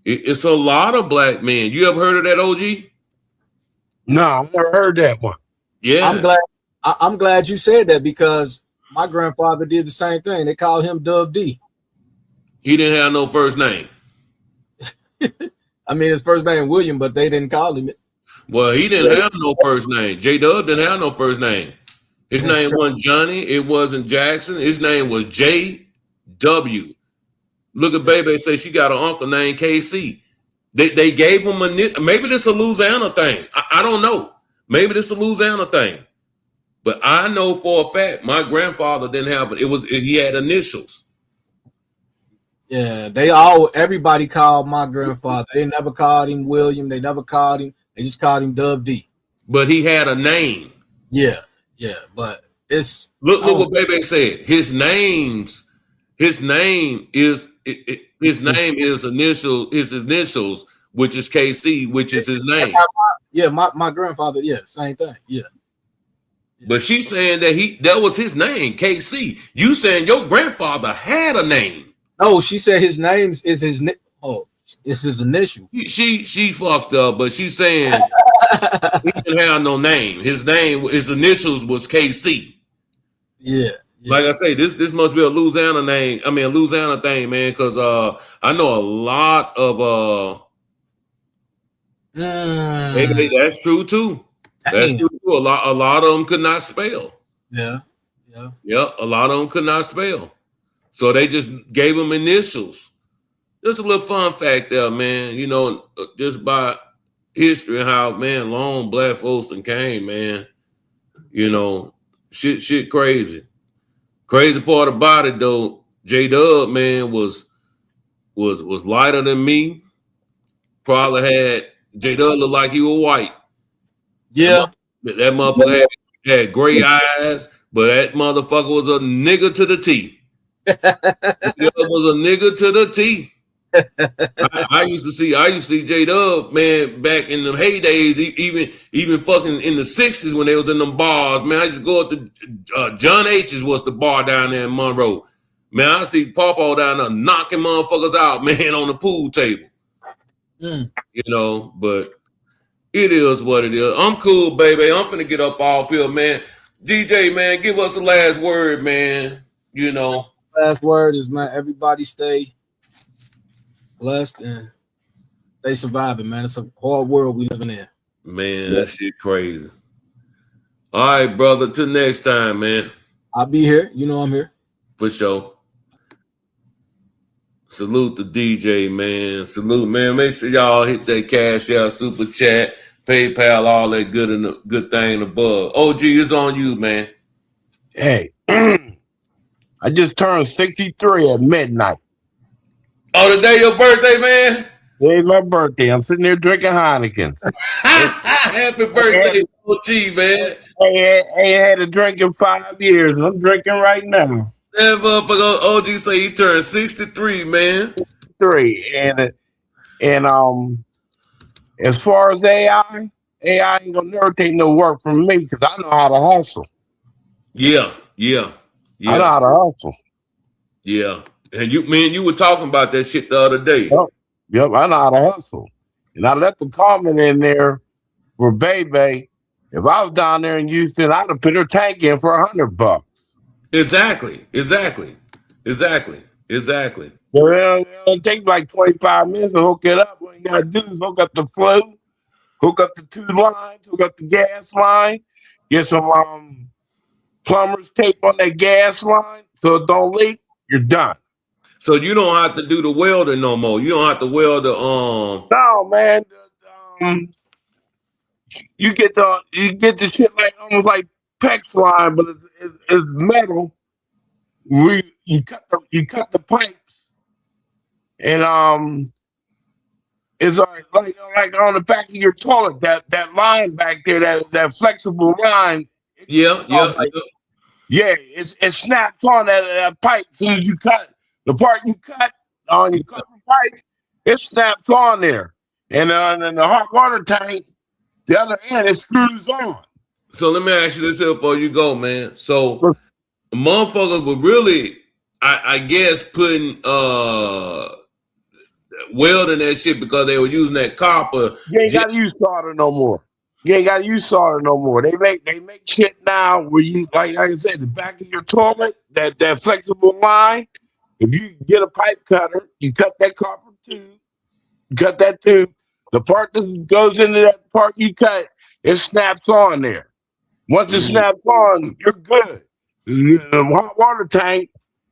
It's a lot of black men. You ever heard of that, OG? No, I never heard that one. Yeah. I'm glad you said that, because my grandfather did the same thing. They called him Dub D. He didn't have no first name. I mean, his first name William, but they didn't call him it. Well, he didn't have no first name. J-Dub didn't have no first name. His name wasn't Johnny. It wasn't Jackson. His name was J.W. Look at Baby say she got an uncle named KC. They gave him maybe this is a Louisiana thing. I don't know. Maybe this is a Louisiana thing. But I know for a fact my grandfather didn't have it. He had initials. Yeah, everybody called my grandfather. They never called him William. They never called him. They just called him Dub D. But he had a name. Yeah, but it's look what Baby said. His name is his initials, which is KC, which is his name. My grandfather, same thing. Yeah. But she's saying that was his name, KC. You saying your grandfather had a name. No, she said his name is his it's his initial. She fucked up, but she's saying he didn't have no name. His initials was KC. Yeah. Like I say, this must be a Louisiana name. I mean, a Louisiana thing, man, because I know a lot of maybe that's true too. That's true too. A lot of them could not spell. Yeah. A lot of them could not spell. So they just gave them initials. Just a little fun fact there, man. Just by history and how, man, long black folks came, man. Shit crazy. Crazy part about it though, J-Dub, man, was lighter than me. Probably had J-Dub look like he was white. Yeah. That motherfucker had gray eyes, but that motherfucker was a nigga to the T. J-Dub was a nigga to the T. I used to see J-Dub, man, back in the heydays, even fucking in the 60s when they was in them bars, man. I used to go up to John H's was the bar down there in Monroe. Man, I see Pawpaw down there knocking motherfuckers out, man, on the pool table. But it is what it is. I'm cool, baby. I'm finna get up off here, man. DJ, man, give us the last word, man. You know, last word is, man, everybody stay blessed and stay surviving, man. It's a hard world we living in. Man, that shit crazy. All right, brother. Till next time, man. I'll be here. You know I'm here. For sure. Salute the DJ, man. Salute, man. Make sure y'all hit that Cash Out, Super Chat, PayPal, all that good and the good thing above. OG, it's on you, man. Hey, I just turned 63 at midnight. Oh, the day your birthday, man? Today's my birthday. I'm sitting there drinking Heineken. Happy birthday, OG, man. I ain't had a drink in 5 years. I'm drinking right now. That motherfucker OG say he turned 63, man. 3. And as far as AI ain't gonna never take no work from me because I know how to hustle. Yeah. I know how to hustle. Yeah. And you were talking about that shit the other day. Yep, I know how to hustle. And I left the comment in there for Bebe. If I was down there in Houston, I'd have put her tank in for $100. Exactly. Well, it takes like 25 minutes to hook it up. What you gotta do is hook up the flow, hook up the 2 lines, hook up the gas line, get some plumber's tape on that gas line so it don't leak. You're done. So you don't have to do the welding no more. You don't have to weld the No, man. You get the shit like almost like PEX line, but it's metal. You cut the pipes, and it's like on the back of your toilet. That line back there, that flexible line. Yeah. It snaps on that pipe. As soon as you cut the part you cut on, you cut the pipe, it snaps on there, and then the hot water tank. The other end, it screws on. So let me ask you this here before you go, man. So motherfuckers were really, I guess, putting welding that shit because they were using that copper. You ain't gotta use solder no more. They make shit now where you like I said, the back of your toilet, that flexible line. If you get a pipe cutter, you cut that copper tube, the part that goes into that part you cut, it snaps on there. Once it snaps on, you're good. The hot water tank,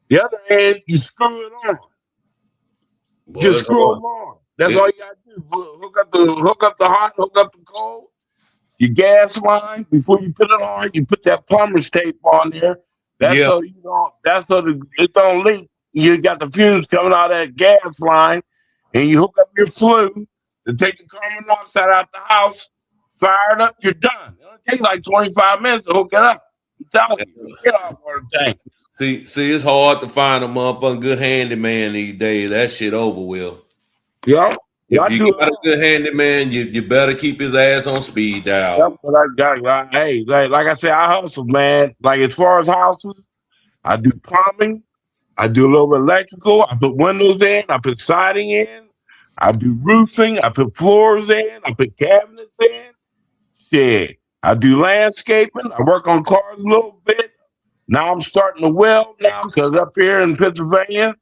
the other end, you screw it on. Just screw them on. That's all you gotta do. Hook up the hot, hook up the cold. Your gas line, before you put it on, you put that plumber's tape on there. So it don't leak. You got the fumes coming out of that gas line, and you hook up your flue to take the carbon monoxide out the house, fire it up, you're done. It only takes like 25 minutes to hook it up. I'm telling you, get off water tank. See, it's hard to find a motherfucking good handyman these days. That shit over with. Yeah. If you got a good handyman, you better keep his ass on speed dial. That's what I got. Hey, like I said, I hustle, man. Like as far as houses, I do plumbing, I do a little bit of electrical, I put windows in, I put siding in, I do roofing, I put floors in, I put cabinets in. Shit. I do landscaping, I work on cars a little bit. Now I'm starting to weld now because up here in Pennsylvania,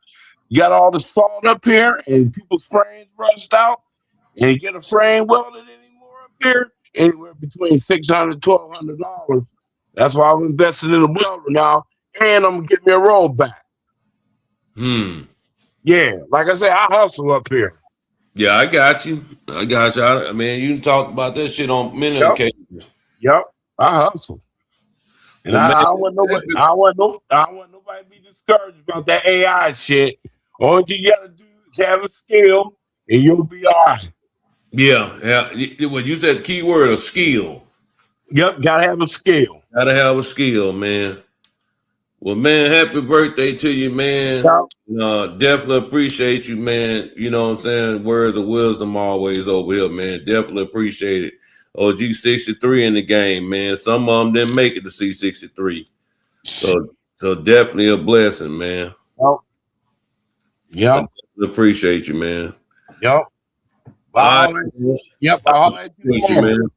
you got all the salt up here and people's frames rust out. And you get a frame welded anymore up here, anywhere between $600 to $1,200. That's why I'm investing in a welder now, and I'm gonna get me a rollback. Yeah, like I said, I hustle up here. Yeah, I got you. I mean, you can talk about that shit on many occasions. Yep, I hustle. And I don't want nobody to be discouraged about that AI shit. All you gotta do is have a skill, and you'll be all right. Yeah. When you said the key word, a skill. Yep, gotta have a skill. Gotta have a skill, man. Well, man, happy birthday to you, man. Definitely appreciate you, man. You know what I'm saying? Words of wisdom always over here, man. Definitely appreciate it. OG 63 in the game, man. Some of them didn't make it to C63. So definitely a blessing, man. Yep. Appreciate you, man. Yep. All right. Yep. Appreciate you, man.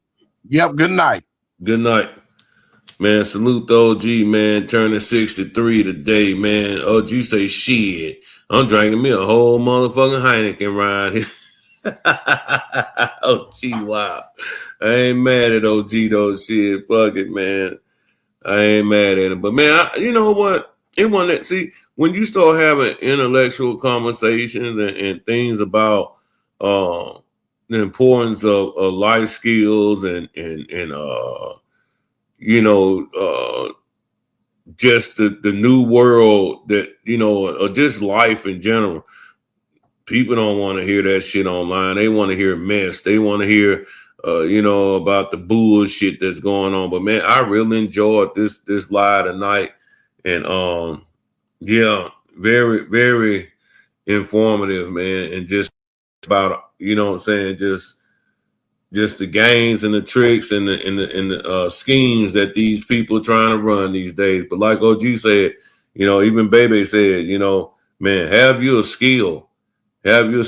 Yep. Good night. Good night. Man, salute the OG, man, turning 63 today, man. OG say, shit, I'm drinking me a whole motherfucking Heineken right here. OG, wow. I ain't mad at OG, though, shit. Fuck it, man. I ain't mad at him. But, man, you know what? It wasn't that. See, when you start having intellectual conversations and things about the importance of life skills and you know, just the new world that, you know, or just life in general. People don't want to hear that shit online. They want to hear mess. They want to hear, you know, about the bullshit that's going on. But man, I really enjoyed this live tonight. And yeah, very, very informative, man. And just about, you know what I'm saying, just the games and the tricks and the schemes that these people are trying to run these days. But like OG said, you know, even Bebe said, you know, man, have your skill, and you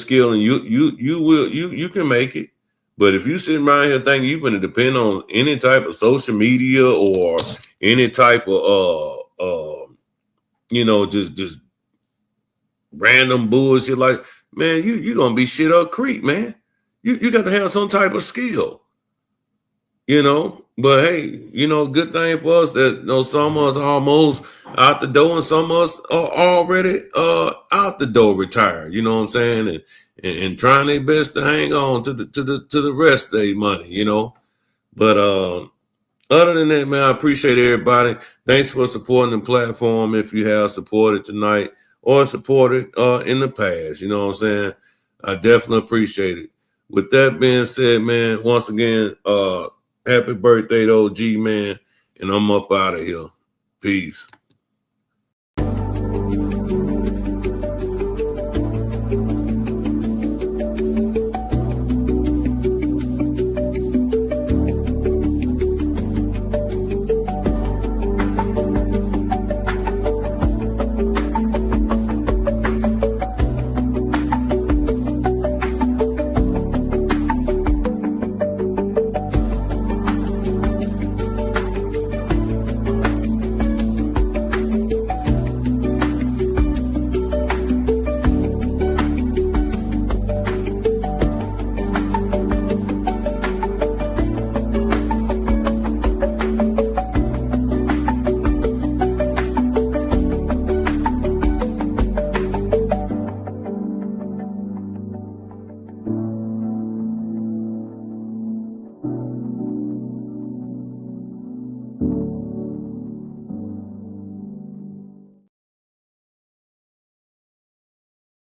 can make it. But if you sit around here thinking you're going to depend on any type of social media or any type of you know, just random bullshit, like, man, you're gonna be shit up creek, man. You got to have some type of skill, you know. But hey, you know, good thing for us that, you know, some of us are almost out the door and some of us are already out the door retired. You know what I'm saying? And trying their best to hang on to the rest of their money, you know. But other than that, man, I appreciate everybody. Thanks for supporting the platform. If you have supported tonight or supported in the past, you know what I'm saying? I definitely appreciate it. With that being said, man, once again, happy birthday to OG, man, and I'm up out of here. Peace.